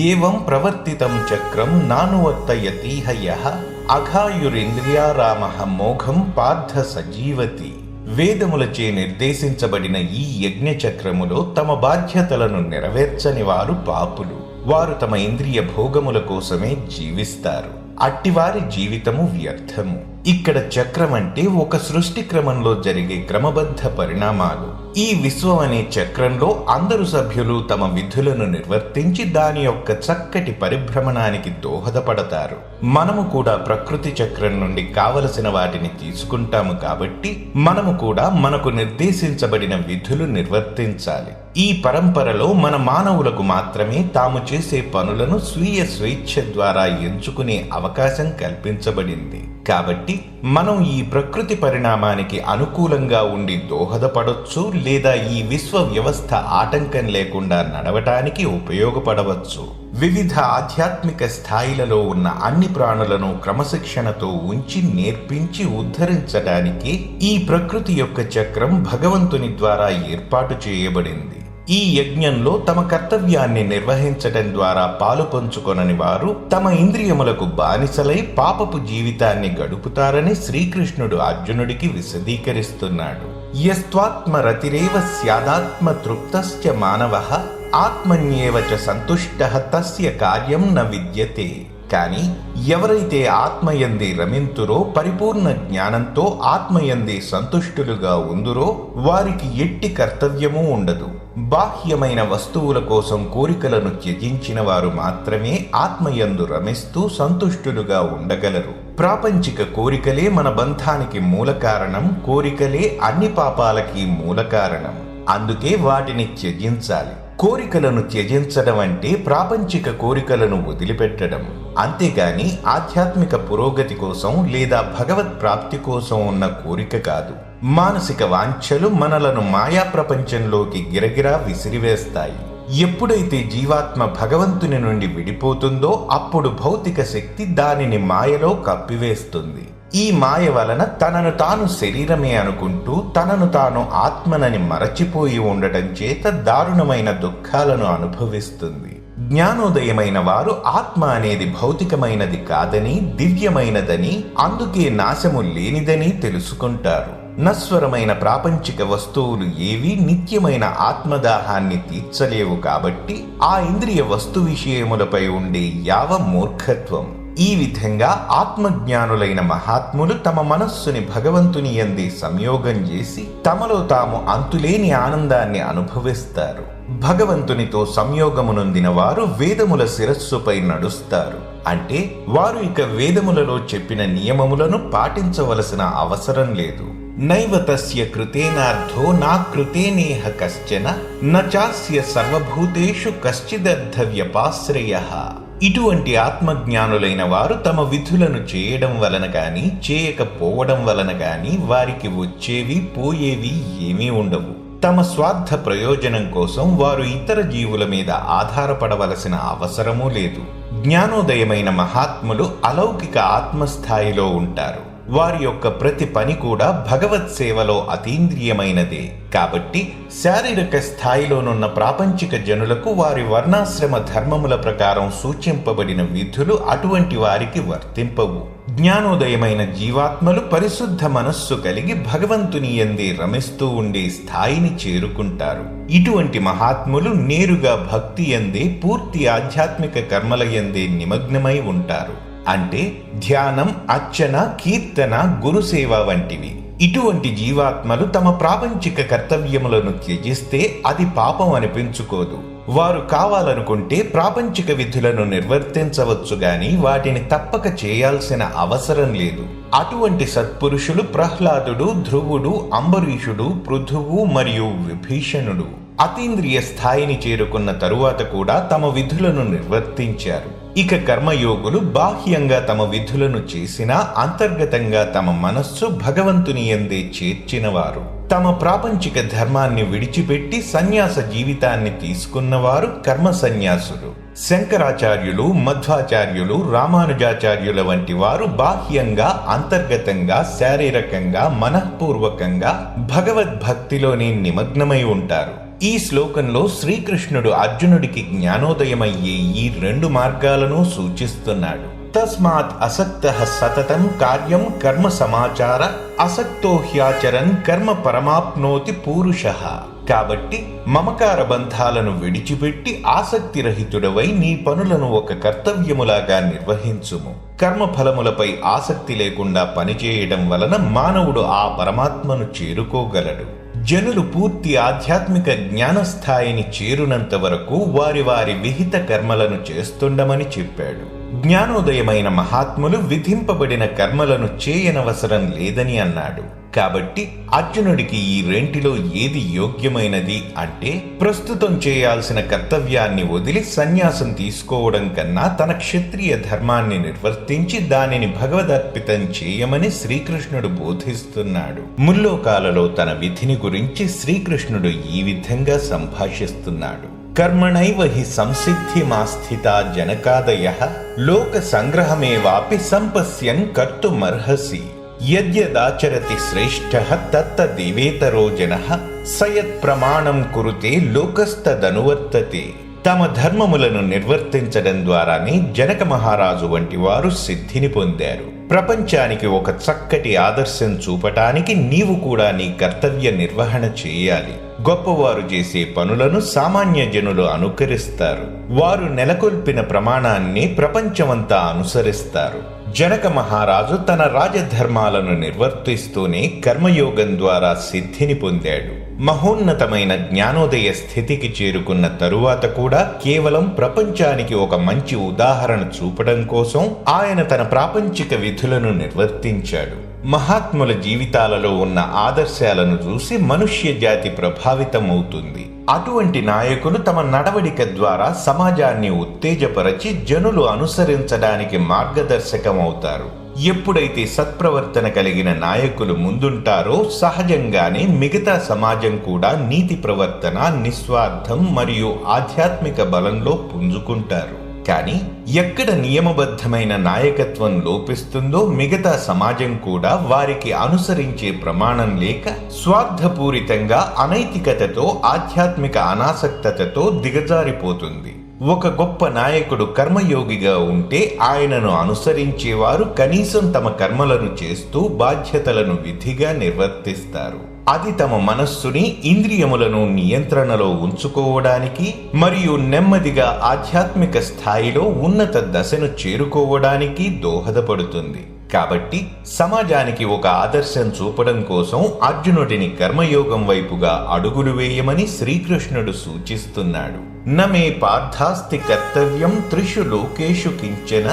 ఏవం ప్రవర్తితం చక్రం నానువర్తయతీహ యః అఘాయురింద్రియారామః మోఘం పార్థ సజీవతి. వేదములచే నిర్దేశించబడిన ఈ యజ్ఞ చక్రములో తమ బాధ్యతలను నెరవేర్చని వారు పాపులు. వారు తమ ఇంద్రియ భోగముల కోసమే జీవిస్తారు. అట్టివారి జీవితము వ్యర్థము. ఇక్కడ చక్రం అంటే ఒక సృష్టి క్రమంలో జరిగే క్రమబద్ధ పరిణామాలు. ఈ విశ్వం అనే చక్రంలో అందరు సభ్యులు తమ విధులను నిర్వర్తించి దాని యొక్క చక్కటి పరిభ్రమణానికి దోహదపడతారు. మనము కూడా ప్రకృతి చక్రం నుండి కావలసిన వాటిని తీసుకుంటాము. కాబట్టి మనము కూడా మనకు నిర్దేశించబడిన విధులు నిర్వర్తించాలి. ఈ పరంపరలో మన మానవులకు మాత్రమే తాము చేసే పనులను స్వీయ స్వేచ్ఛ ద్వారా ఎంచుకునే అవకాశం కల్పించబడింది. కాబట్టి మనం ఈ ప్రకృతి పరిణామానికి అనుకూలంగా ఉండి దోహదపడవచ్చు, లేదా ఈ విశ్వ వ్యవస్థ ఆటంకం లేకుండా నడవటానికి ఉపయోగపడవచ్చు. వివిధ ఆధ్యాత్మిక స్థాయిలలో ఉన్న అన్ని ప్రాణులను క్రమశిక్షణతో ఉంచి నేర్పించి ఉద్ధరించడానికి ఈ ప్రకృతి యొక్క చక్రం భగవంతుని ద్వారా ఏర్పాటు చేయబడింది. ఈ యజ్ఞంలో తమ కర్తవ్యాన్ని నిర్వహించడం ద్వారా పాలు పంచుకొనని వారు తమ ఇంద్రియములకు బానిసలై పాపపు జీవితాన్ని గడుపుతారని శ్రీకృష్ణుడు అర్జునుడికి విశదీకరిస్తున్నాడు. యస్త్వాత్మరతిరేవ స్యాదాత్మ తృప్తశ్చ మానవః ఆత్మన్యేవ చ సంతుష్టః తస్య కార్యం న విద్యతే. కానీ ఎవరైతే ఆత్మయందే రమింతురో, పరిపూర్ణ జ్ఞానంతో ఆత్మయందే సంతుష్టులుగా ఉందురో వారికి ఎట్టి కర్తవ్యమూ ఉండదు. బాహ్యమైన వస్తువుల కోసం కోరికలను త్యజించిన వారు మాత్రమే ఆత్మయందు రమిస్తూ సంతుష్టులుగా ఉండగలరు. ప్రాపంచిక కోరికలే మన బంధానికి మూల కారణం. కోరికలే అన్ని పాపాలకి మూల కారణం. అందుకే వాటిని త్యజించాలి. కోరికలను త్యజించడం అంటే ప్రాపంచిక కోరికలను వదిలిపెట్టడం. అంతేగాని ఆధ్యాత్మిక పురోగతి కోసం లేదా భగవత్ ప్రాప్తి కోసం ఉన్న కోరిక కాదు. మానసిక వాంఛలు మనలను మాయా ప్రపంచంలోకి గిరగిరా విసిరివేస్తాయి. ఎప్పుడైతే జీవాత్మ భగవంతుని నుండి విడిపోతుందో అప్పుడు భౌతిక శక్తి దానిని మాయలో కప్పివేస్తుంది. ఈ మాయ వలన తనను తాను శరీరమే అనుకుంటూ తనను తాను ఆత్మనని మరచిపోయి ఉండటం చేత దారుణమైన దుఃఖాలను అనుభవిస్తుంది. జ్ఞానోదయమైన వారు ఆత్మ అనేది భౌతికమైనది కాదని, దివ్యమైనదని, అందుకే నాశము లేనిదని తెలుసుకుంటారు. నశ్వరమైన ప్రాపంచిక వస్తువులు ఏవి నిత్యమైన ఆత్మదాహాన్ని తీర్చలేవు. కాబట్టి ఆ ఇంద్రియ వస్తు విషయములపై ఉండే యావ మూర్ఖత్వం. ఈ విధంగా ఆత్మజ్ఞానులైన మహాత్ములు తమ మనస్సుని భగవంతుని యందే సంయోగం చేసి తమలో తాము అంతులేని ఆనందాన్ని అనుభవిస్తారు. భగవంతునితో సంయోగము నొందిన వారు వేదముల శిరస్సుపై నడుస్తారు. అంటే వారు ఇక వేదములలో చెప్పిన నియమములను పాటించవలసిన అవసరం లేదు. నైవ తస్య కృతేనార్థో నా కృతేనేహ కశ్చన నచాస్య సర్వభూతేషు కశ్చిదర్థ వ్యపాశ్రయః. ఇటువంటి ఆత్మజ్ఞానులైన వారు తమ విధులను చేయడం వలన గాని చేయకపోవడం వలన గాని వారికి వచ్చేవి పోయేవి ఏమీ ఉండవు. తమ స్వార్థ ప్రయోజనం కోసం వారు ఇతర జీవుల మీద ఆధారపడవలసిన అవసరమూ లేదు. జ్ఞానోదయమైన మహాత్ములు అలౌకిక ఆత్మస్థాయిలో ఉంటారు. వారి యొక్క ప్రతి పని కూడా భగవత్ సేవలో అతీంద్రియమైనదే. కాబట్టి శారీరక స్థాయిలోనున్న ప్రాపంచిక జనులకు వారి వర్ణాశ్రమ ధర్మముల ప్రకారం సూచింపబడిన విధులు అటువంటి వారికి వర్తింపవు. జ్ఞానోదయమైన జీవాత్మలు పరిశుద్ధ మనస్సు కలిగి భగవంతుని యందే రమిస్తూ ఉండే స్థాయిని చేరుకుంటారు. ఇటువంటి మహాత్ములు నేరుగా భక్తి యందే పూర్తి ఆధ్యాత్మిక కర్మల యందే నిమగ్నమై ఉంటారు. అంటే ధ్యానం, అర్చన, కీర్తన, గురుసేవ వంటివి. ఇటువంటి జీవాత్మలు తమ ప్రాపంచిక కర్తవ్యములను త్యజిస్తే అది పాపం అనిపించుకోదు. వారు కావాలనుకుంటే ప్రాపంచిక విధులను నిర్వర్తించవచ్చు గాని వాటిని తప్పక చేయాల్సిన అవసరం లేదు. అటువంటి సత్పురుషులు ప్రహ్లాదుడు, ధ్రువుడు, అంబరీషుడు, పృథువు మరియు విభీషణుడు అతీంద్రియ స్థాయిని చేరుకున్న తరువాత కూడా తమ విధులను నిర్వర్తించారు. ఇక కర్మయోగులు బాహ్యంగా తమ విధులను చేసినా అంతర్గతంగా తమ మనస్సు భగవంతుని యందే చేర్చినవారు. తమ ప్రాపంచిక ధర్మాన్ని విడిచిపెట్టి సన్యాస జీవితాన్ని తీసుకున్నవారు కర్మ సన్యాసులు. శంకరాచార్యులు, మధ్వాచార్యులు, రామానుజాచార్యుల వంటి వారు బాహ్యంగా, అంతర్గతంగా, శారీరకంగా, మనఃపూర్వకంగా భగవద్భక్తిలోనే నిమగ్నమై ఉంటారు. ఈ శ్లోకంలో శ్రీకృష్ణుడు అర్జునుడికి జ్ఞానోదయమయ్యే ఈ రెండు మార్గాలను సూచిస్తున్నాడు. తస్మాత్ అసక్తః సతతం కార్యం కర్మ సమాచార అసక్తో హ్యాచరన్ కర్మ పరమాప్నోతి పూరుషః. కాబట్టి మమకార బంధాలను విడిచిపెట్టి ఆసక్తిరహితుడవై నీ పనులను ఒక కర్తవ్యములాగా నిర్వహించుము. కర్మఫలములపై ఆసక్తి లేకుండా పనిచేయడం వలన మానవుడు ఆ పరమాత్మను చేరుకోగలడు. జనులు పూర్తి ఆధ్యాత్మిక జ్ఞానస్థాయిని చేరునంత వరకు వారి వారి విహిత కర్మలను చేస్తుండమని చెప్పాడు. జ్ఞానోదయమైన మహాత్ములు విధింపబడిన కర్మలను చేయనవసరం లేదని అన్నాడు. కాబట్టి అర్జునుడికి ఈ రెంటిలో ఏది యోగ్యమైనది అంటే ప్రస్తుతం చేయాల్సిన కర్తవ్యాన్ని వదిలి సన్యాసం తీసుకోవడం కన్నా తన క్షత్రియ ధర్మాన్ని నిర్వర్తించి దానిని భగవదర్పితం చేయమని శ్రీకృష్ణుడు బోధిస్తున్నాడు. ముల్లోకాలలో తన విధిని గురించి శ్రీకృష్ణుడు ఈ విధంగా సంభాషిస్తున్నాడు. కర్మణైవ హి సంసిద్ధిమాస్థితా జనకాదయః లోక సంగ్రహమేవాపి సంపశ్యన్ కర్తుమర్హసి యద్యదాచరతి శ్రేష్ఠః తత్తదేవేతరో జనః సయత్ ప్రమాణం కురుతే లోకస్తదనువర్తతే. తమ ధర్మములను నిర్వర్తించడం ద్వారానే జనక మహారాజు వంటి వారు సిద్ధిని పొందారు. ప్రపంచానికి ఒక చక్కటి ఆదర్శం చూపటానికి నీవు కూడా నీ కర్తవ్య నిర్వహణ చేయాలి. గొప్పవారు చేసే పనులను సామాన్య జనులు అనుకరిస్తారు. వారు నెలకొల్పిన ప్రమాణాన్ని ప్రపంచమంతా అనుసరిస్తారు. జనక మహారాజు తన రాజధర్మాలను నిర్వర్తిస్తూనే కర్మయోగం ద్వారా సిద్ధిని పొందాడు. మహోన్నతమైన జ్ఞానోదయ స్థితికి చేరుకున్న తరువాత కూడా కేవలం ప్రపంచానికి ఒక మంచి ఉదాహరణ చూపడం కోసం ఆయన తన ప్రాపంచిక విధులను నిర్వర్తించాడు. మహాత్ముల జీవితాలలో ఉన్న ఆదర్శాలను చూసి మనుష్య జాతి ప్రభావితమవుతుంది. అటువంటి నాయకులు తమ నడవడిక ద్వారా సమాజాన్ని ఉత్తేజపరచి జనులు అనుసరించడానికి మార్గదర్శకమవుతారు. ఎప్పుడైతే సత్ప్రవర్తన కలిగిన నాయకులు ముందుంటారో సహజంగానే మిగతా సమాజం కూడా నీతి ప్రవర్తన, నిస్వార్థం మరియు ఆధ్యాత్మిక బలంలో పుంజుకుంటారు. కానీ ఎక్కడ నియమబద్ధమైన నాయకత్వం లోపిస్తుందో మిగతా సమాజం కూడా వారికి అనుసరించే ప్రమాణం లేక స్వార్థపూరితంగా అనైతికతతో, ఆధ్యాత్మిక అనాసక్తతతో దిగజారిపోతుంది. ఒక గొప్ప నాయకుడు కర్మయోగిగా ఉంటే ఆయనను అనుసరించేవారు కనీసం తమ కర్మలను చేస్తూ బాధ్యతలను విధిగా నిర్వర్తిస్తారు. అది తమ మనస్సుని, ఇంద్రియములను నియంత్రణలో ఉంచుకోవడానికి మరియు నెమ్మదిగా ఆధ్యాత్మిక స్థాయిలో ఉన్నత దశను చేరుకోవడానికి దోహదపడుతుంది. కాబట్టి సమాజానికి ఒక ఆదర్శం చూపడం కోసం అర్జునుడిని కర్మయోగం వైపుగా అడుగులు వేయమని శ్రీకృష్ణుడు సూచిస్తున్నాడు. నమే పార్థాస్తి కర్తవ్యం త్రిషు లోకేషు కించన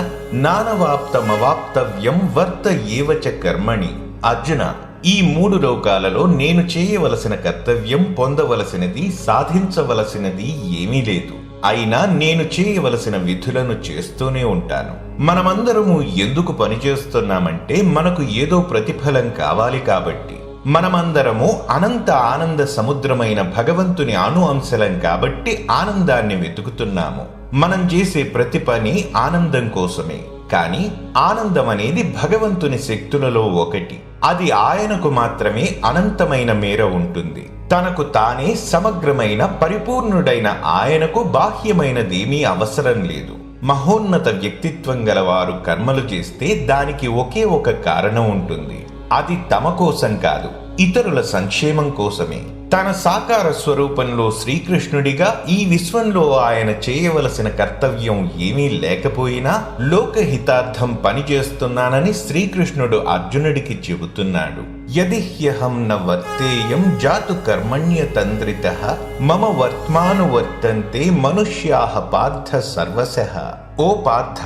నానవాప్తమవాప్తవ్యం వర్త ఏవచ కర్మణి. అర్జున, ఈ 3 లోకాలలో నేను చేయవలసిన కర్తవ్యం, పొందవలసినది, సాధించవలసినది ఏమీ లేదు. అయినా నేను చేయవలసిన విధులను చేస్తూనే ఉంటాను. మనమందరము ఎందుకు పనిచేస్తున్నామంటే మనకు ఏదో ప్రతిఫలం కావాలి కాబట్టి. మనమందరము అనంత ఆనంద సముద్రమైన భగవంతుని అణు అంశలం కాబట్టి ఆనందాన్ని వెతుకుతున్నాము. మనం చేసే ప్రతి పని ఆనందం కోసమే. కాని ఆనందం అనేది భగవంతుని శక్తులలో ఒకటి. అది ఆయనకు మాత్రమే అనంతమైన మేర ఉంటుంది. తనకు తానే సమగ్రమైన పరిపూర్ణుడైన ఆయనకు బాహ్యమైనదేమీ అవసరం లేదు. మహోన్నత వ్యక్తిత్వం గలవారు కర్మలు చేస్తే దానికి ఒకే ఒక కారణం ఉంటుంది. అది తమ కోసం కాదు, ఇతరుల సంక్షేమం కోసమే. తన సాకార స్వరూపంలో శ్రీకృష్ణుడిగా ఈ విశ్వంలో ఆయన చేయవలసిన కర్తవ్యం ఏమీ లేకపోయినా లోకహితార్థం పనిచేస్తున్నానని శ్రీకృష్ణుడు అర్జునుడికి చెబుతున్నాడు. యది హ్యహం న వర్తేయం జాతు కర్మణ్యతంత్రితః మమ వర్త్మానువర్తంతే మనుష్యాః పార్థ సర్వశః. ఓ పార్థ,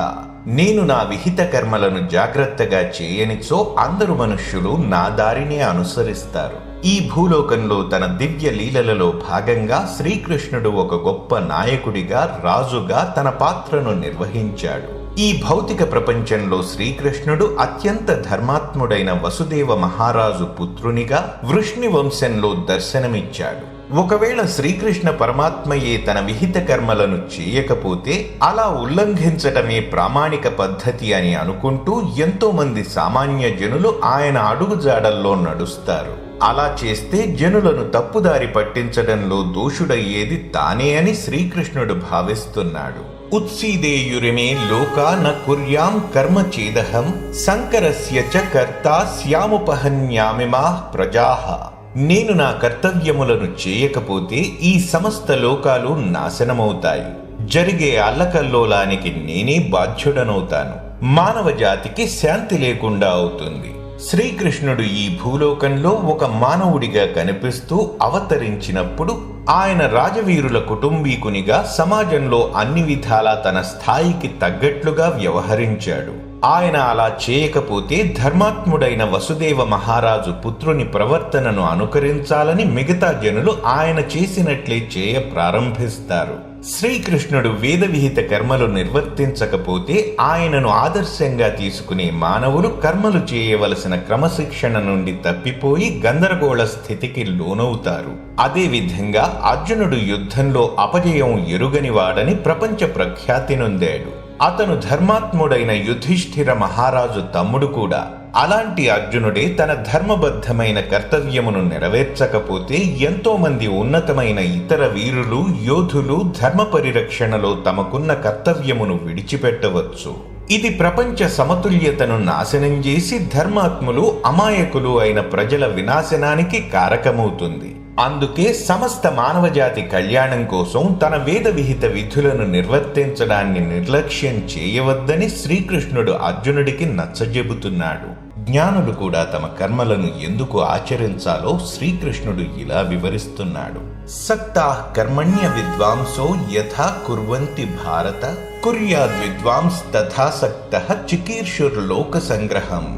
నేను నా విహిత కర్మలను జాగ్రత్తగా చేయనిచో అందరు మనుష్యులు నా దారినే అనుసరిస్తారు. ఈ భూలోకంలో తన దివ్య లీలలలో భాగంగా శ్రీకృష్ణుడు ఒక గొప్ప నాయకుడిగా, రాజుగా తన పాత్రను నిర్వహించాడు. ఈ భౌతిక ప్రపంచంలో శ్రీకృష్ణుడు అత్యంత ధర్మాత్ముడైన వసుదేవ మహారాజు పుత్రునిగా వృష్ణి వంశంలో దర్శనమిచ్చాడు. ఒకవేళ శ్రీకృష్ణ పరమాత్మయే తన విహిత కర్మలను చేయకపోతే అలా ఉల్లంఘించటమే ప్రామాణిక పద్ధతి అని అనుకుంటూ ఎంతో మంది సామాన్య జనులు ఆయన అడుగుజాడల్లో నడుస్తారు. అలా చేస్తే జనులను తప్పుదారి పట్టించడంలో దోషుడయ్యేది తానే అని శ్రీకృష్ణుడు భావిస్తున్నాడు. ఉత్సీదేయురిమే లోకా న కుర్యాం కర్మ చేదహం శంకరస్య చ కర్తా స్యాముపహన్యామిమాః ప్రజాః. నేను నా కర్తవ్యములను చేయకపోతే ఈ సమస్త లోకాలు నాశనమవుతాయి. జరిగే అల్లకల్లోలానికి నేనే బాధ్యుడనవుతాను. మానవ జాతికి శాంతి లేకుండా అవుతుంది. శ్రీకృష్ణుడు ఈ భూలోకంలో ఒక మానవుడిగా కనిపిస్తూ అవతరించినప్పుడు ఆయన రాజవీరుల కుటుంబీకునిగా సమాజంలో అన్ని విధాలా తన స్థాయికి తగ్గట్లుగా వ్యవహరించాడు. ఆయన అలా చేయకపోతే ధర్మాత్ముడైన వసుదేవ మహారాజు పుత్రుని ప్రవర్తనను అనుకరించాలని మిగతా జనులు ఆయన చేసినట్లే చేయ ప్రారంభిస్తారు. శ్రీకృష్ణుడు వేద విహిత కర్మలు నిర్వర్తించకపోతే ఆయనను ఆదర్శంగా తీసుకునే మానవులు కర్మలు చేయవలసిన క్రమశిక్షణ నుండి తప్పిపోయి గందరగోళ స్థితికి లోనవుతారు. అదేవిధంగా అర్జునుడు యుద్ధంలో అపజయం ఎరుగనివాడని ప్రపంచ ప్రఖ్యాతి నొందాడు. అతను ధర్మాత్ముడైన యుధిష్ఠిర మహారాజు తమ్ముడు కూడా. అలాంటి అర్జునుడే తన ధర్మబద్ధమైన కర్తవ్యమును నెరవేర్చకపోతే ఎంతో మంది ఉన్నతమైన ఇతర వీరులు, యోధులు ధర్మ పరిరక్షణలో తమకున్న కర్తవ్యమును విడిచిపెట్టవచ్చు. ఇది ప్రపంచ సమతుల్యతను నాశనం చేసి ధర్మాత్ములు, అమాయకులు అయిన ప్రజల వినాశనానికి కారకమవుతుంది. అందుకే సమస్త మానవజాతి కళ్యాణం కోసం తన వేద విహిత విధులను నిర్వర్తించడాన్ని నిర్లక్ష్యం చేయవద్దని శ్రీకృష్ణుడు అర్జునుడికి నచ్చజెబుతున్నాడు. జ్ఞానులు కూడా తమ కర్మలను ఎందుకు ఆచరించాలో శ్రీకృష్ణుడు ఇలా వివరిస్తున్నాడు. సక్తాః కర్మణ్య విద్వాంసో యథా కుర్వంతి భారత కుర్యాద్ విద్వాంస్ తథా సక్తః చికీర్షుర్లోక సంగ్రహం.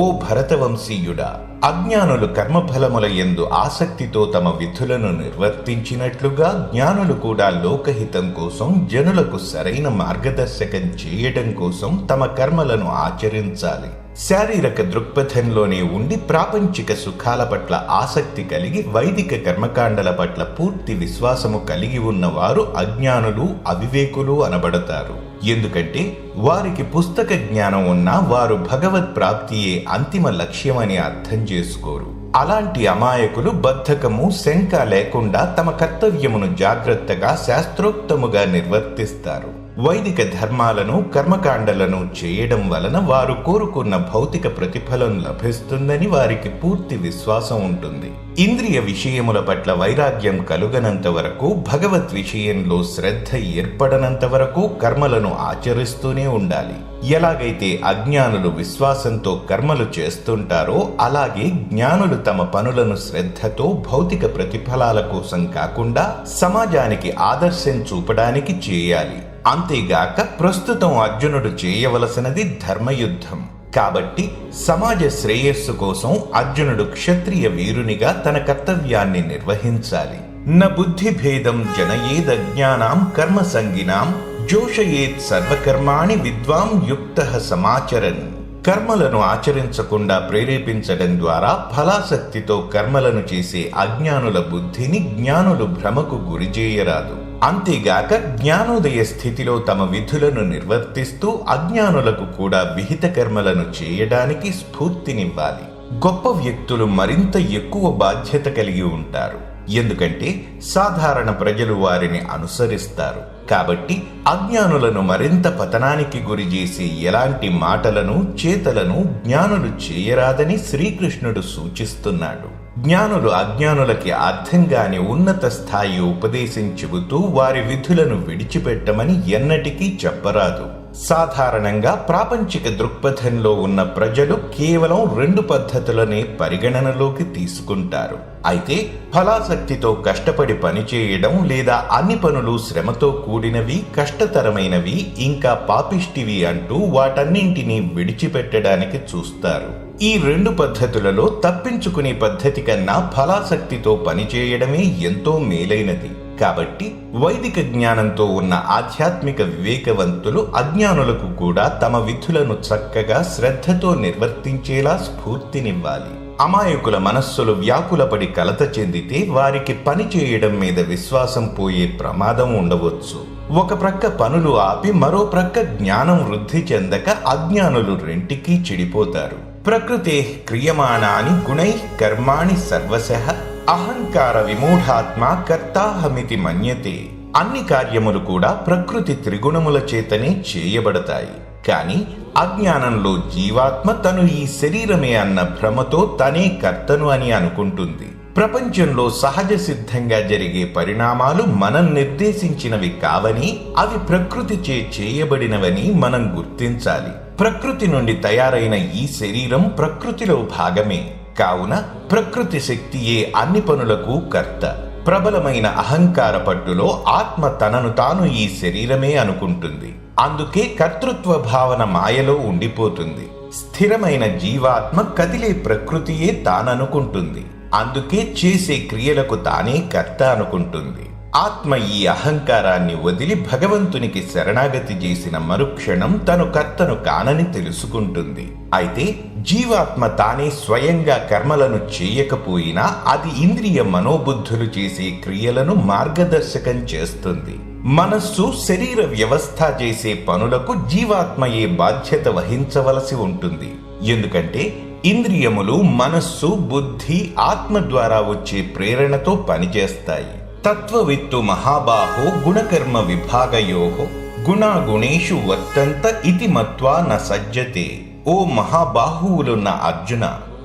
ఓ భరతవంశీయుడా, అజ్ఞానులు కర్మఫలముల యందు ఆసక్తితో తమ విధులను నిర్వర్తించినట్లుగా జ్ఞానులు కూడా లోకహితం కోసం, జనులకు సరైన మార్గదర్శకం చేయడం కోసం తమ కర్మలను ఆచరించాలి. శారీరక దృక్పథంలోనే ఉండి ప్రాపంచిక సుఖాల పట్ల ఆసక్తి కలిగి వైదిక కర్మకాండల పట్ల పూర్తి విశ్వాసము కలిగి ఉన్నవారు అజ్ఞానులు, అవివేకులు అనబడతారు. ఎందుకంటే వారికి పుస్తక జ్ఞానం ఉన్నా వారు భగవత్ ప్రాప్తియే అంతిమ లక్ష్యమని అర్థం చేసుకోరు. అలాంటి అమాయకులు బద్ధకము, శంక లేకుండా తమ కర్తవ్యమును జాగ్రత్తగా శాస్త్రోక్తముగా నిర్వర్తిస్తారు. వైదిక ధర్మాలను, కర్మకాండలను చేయడం వలన వారు కోరుకున్న భౌతిక ప్రతిఫలం లభిస్తుందని వారికి పూర్తి విశ్వాసం ఉంటుంది. ఇంద్రియ విషయముల పట్ల వైరాగ్యం కలుగనంత వరకు, భగవత్ విషయంలో శ్రద్ధ ఏర్పడనంత వరకు కర్మలను ఆచరిస్తూనే ఉండాలి. ఎలాగైతే అజ్ఞానులు విశ్వాసంతో కర్మలు చేస్తుంటారో అలాగే జ్ఞానులు తమ పనులను శ్రద్ధతో భౌతిక ప్రతిఫలాల కోసం కాకుండా సమాజానికి ఆదర్శం చూపడానికి చేయాలి. అంతేగాక ప్రస్తుతం అర్జునుడు చేయవలసినది ధర్మయుద్ధం. కాబట్టి సమాజ శ్రేయస్సు కోసం అర్జునుడు క్షత్రియ వీరునిగా తన కర్తవ్యాన్ని నిర్వహించాలి. న బుద్ధిభేదం జనయేదజ్ఞానాం కర్మ సంగినాం జోషయేత్ సర్వకర్మాణి విద్వాం యుక్తః సమాచరన్. కర్మలను ఆచరించకుండా ప్రేరేపించడం ద్వారా ఫలాసక్తితో కర్మలను చేసే అజ్ఞానుల బుద్ధిని జ్ఞానులు భ్రమకు గురిచేయరాదు. అంతేగాక జ్ఞానోదయ స్థితిలో తమ విధులను నిర్వర్తిస్తూ అజ్ఞానులకు కూడా విహిత కర్మలను చేయడానికి స్ఫూర్తినివ్వాలి. గొప్ప వ్యక్తులు మరింత ఎక్కువ బాధ్యత కలిగి ఉంటారు, ఎందుకంటే సాధారణ ప్రజలు వారిని అనుసరిస్తారు. కాబట్టి అజ్ఞానులను మరింత పతనానికి గురి చేసే ఎలాంటి మాటలను చేతలను జ్ఞానులు చేయరాదని శ్రీకృష్ణుడు సూచిస్తున్నాడు. జ్ఞానులు అజ్ఞానులకి అర్థం కాని ఉన్నత స్థాయి ఉపదేశం చెబుతూ వారి విధులను విడిచిపెట్టమని ఎన్నటికీ చెప్పరాదు. సాధారణంగా ప్రాపంచిక దృక్పథంలో ఉన్న ప్రజలు కేవలం 2 పద్ధతులనే పరిగణనలోకి తీసుకుంటారు. అయితే ఫలాసక్తితో కష్టపడి పనిచేయడం లేదా అన్ని పనులు శ్రమతో కూడినవి, కష్టతరమైనవి, ఇంకా పాపిష్టివి అంటూ వాటన్నింటినీ విడిచిపెట్టడానికి చూస్తారు. ఈ 2 పద్ధతులలో తప్పించుకునే పద్ధతి కన్నా ఫలాసక్తితో పనిచేయడమే ఎంతో మేలైనది. కాబట్టి వైదిక జ్ఞానంతో ఉన్న ఆధ్యాత్మిక వివేకవంతులు అజ్ఞానులకు కూడా తమ విధులను చక్కగా శ్రద్ధతో నిర్వర్తించేలా స్ఫూర్తినివ్వాలి. అమాయకుల మనస్సులు వ్యాకులపడి కలత చెందితే వారికి పని చేయడం మీద విశ్వాసం పోయే ప్రమాదం ఉండవచ్చు. ఒక ప్రక్క పనులు ఆపి మరో ప్రక్క జ్ఞానం వృద్ధి చెందక అజ్ఞానులు రెంటికీ చెడిపోతారు. ప్రకృతే క్రియమాణాని గుణై కర్మాణి సర్వశః అహంకార విమూఢాత్మ కర్తాహమితి మన్యతే. అన్ని కార్యములు కూడా ప్రకృతి త్రిగుణముల చేతనే చేయబడతాయి. కాని అజ్ఞానంలో జీవాత్మ తను ఈ శరీరమే అన్న భ్రమతో తనే కర్తను అని అనుకుంటుంది. ప్రపంచంలో సహజ సిద్ధంగా జరిగే పరిణామాలు మనం నిర్దేశించినవి కావని, అవి ప్రకృతిచే చేయబడినవని మనం గుర్తించాలి. ప్రకృతి నుండి తయారైన ఈ శరీరం ప్రకృతిలో భాగమే. కావున ప్రకృతి శక్తియే అన్ని పనులకు కర్త. ప్రబలమైన అహంకార పట్టులో ఆత్మ తనను తాను ఈ శరీరమే అనుకుంటుంది. అందుకే కర్తృత్వ భావన మాయలో ఉండిపోతుంది. స్థిరమైన జీవాత్మ కదిలే ప్రకృతియే తాననుకుంటుంది. అందుకే చేసే క్రియలకు తానే కర్త అనుకుంటుంది. ఆత్మ ఈ అహంకారాన్ని వదిలి భగవంతునికి శరణాగతి చేసిన మరుక్షణం తను కర్తను కానని తెలుసుకుంటుంది. అయితే జీవాత్మ తానే స్వయంగా కర్మలను చేయకపోయినా అది ఇంద్రియ మనోబుద్ధులు చేసే క్రియలను మార్గదర్శకం చేస్తుంది. మనస్సు, శరీర వ్యవస్థ చేసే పనులకు జీవాత్మయే బాధ్యత వహించవలసి ఉంటుంది. ఎందుకంటే ఇంద్రియములు మనస్సు, బుద్ధి, ఆత్మ ద్వారా వచ్చే ప్రేరణతో పనిచేస్తాయి. తత్వవిత్తు మహాబాహో గుణకర్మ విభాగయోహో గుణాగుణేషు వర్తంత ఇతి మత్వా న సజ్జతే. ఓ మహాబాహువులున్న అర్జున,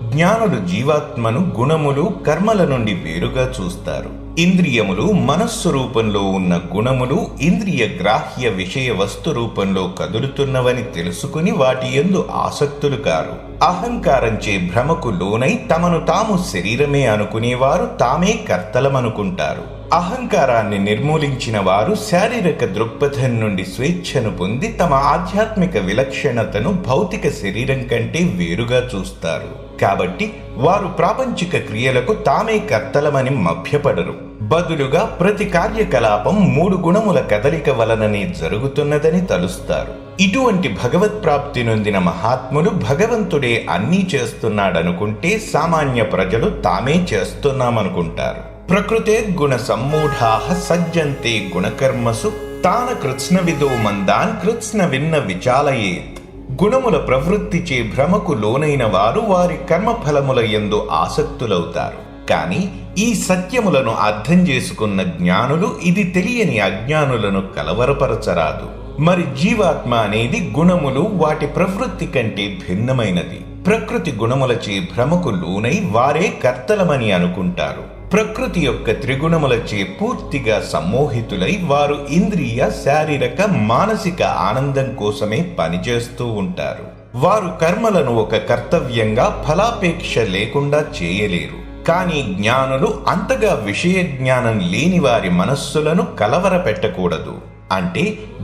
జ్ఞానులు జీవాత్మను గుణములు, కర్మల నుండి వేరుగా చూస్తారు. ఇంద్రియములు మనస్సు రూపంలో ఉన్న గుణములు ఇంద్రియ గ్రాహ్య విషయ వస్తు రూపంలో కదులుతున్నవని తెలుసుకుని వాటి యందు ఆసక్తులు కారు. అహంకారంచే భ్రమకు లోనై తమను తాము శరీరమే అనుకునేవారు తామే కర్తలమనుకుంటారు. అహంకారాన్ని నిర్మూలించిన వారు శారీరక దృక్పథం నుండి స్వేచ్ఛను పొంది తమ ఆధ్యాత్మిక విలక్షణతను భౌతిక శరీరం కంటే వేరుగా చూస్తారు. కాబట్టి వారు ప్రాపంచిక క్రియలకు తామే కర్తలమని మభ్యపడరు. బదులుగా ప్రతి కార్యకలాపం 3 గుణముల కదలిక వలననే జరుగుతున్నదని తలుస్తారు. ఇటువంటి భగవత్ప్రాప్తి నొందిన మహాత్ములు భగవంతుడే అన్నీ చేస్తున్నాడనుకుంటే సామాన్య ప్రజలు తామే చేస్తున్నామనుకుంటారు. ప్రకృతే గుణ సమ్మూఢాః సజ్జంతే గుణకర్మసు తాన కృత్స్నవిదో మందాన్ కృత్స్నవిన్న విచాలయేత్. గుణముల ప్రవృత్తిచే భ్రమకు లోనైన వారు వారి కర్మఫలముల యందు ఆసక్తులవుతారు. కాని ఈ సత్యములను అర్థం చేసుకున్న జ్ఞానులు ఇది తెలియని అజ్ఞానులను కలవరపరచరాదు. మరి జీవాత్మ అనేది గుణములు, వాటి ప్రవృత్తి కంటే భిన్నమైనది. ప్రకృతి గుణములచే భ్రమకు లోనై వారే కర్తలమని అనుకుంటారు. ప్రకృతి యొక్క త్రిగుణములచే పూర్తిగా సమ్మోహితులై వారు ఇంద్రియ, శారీరక, మానసిక ఆనందం కోసమే పనిచేస్తూ ఉంటారు. వారు కర్మలను ఒక కర్తవ్యంగా ఫలాపేక్ష లేకుండా చేయలేరు. కానీ జ్ఞానులు అంతగా విషయ జ్ఞానం లేని వారి మనస్సులను కలవరపెట్టకూడదు. అంటే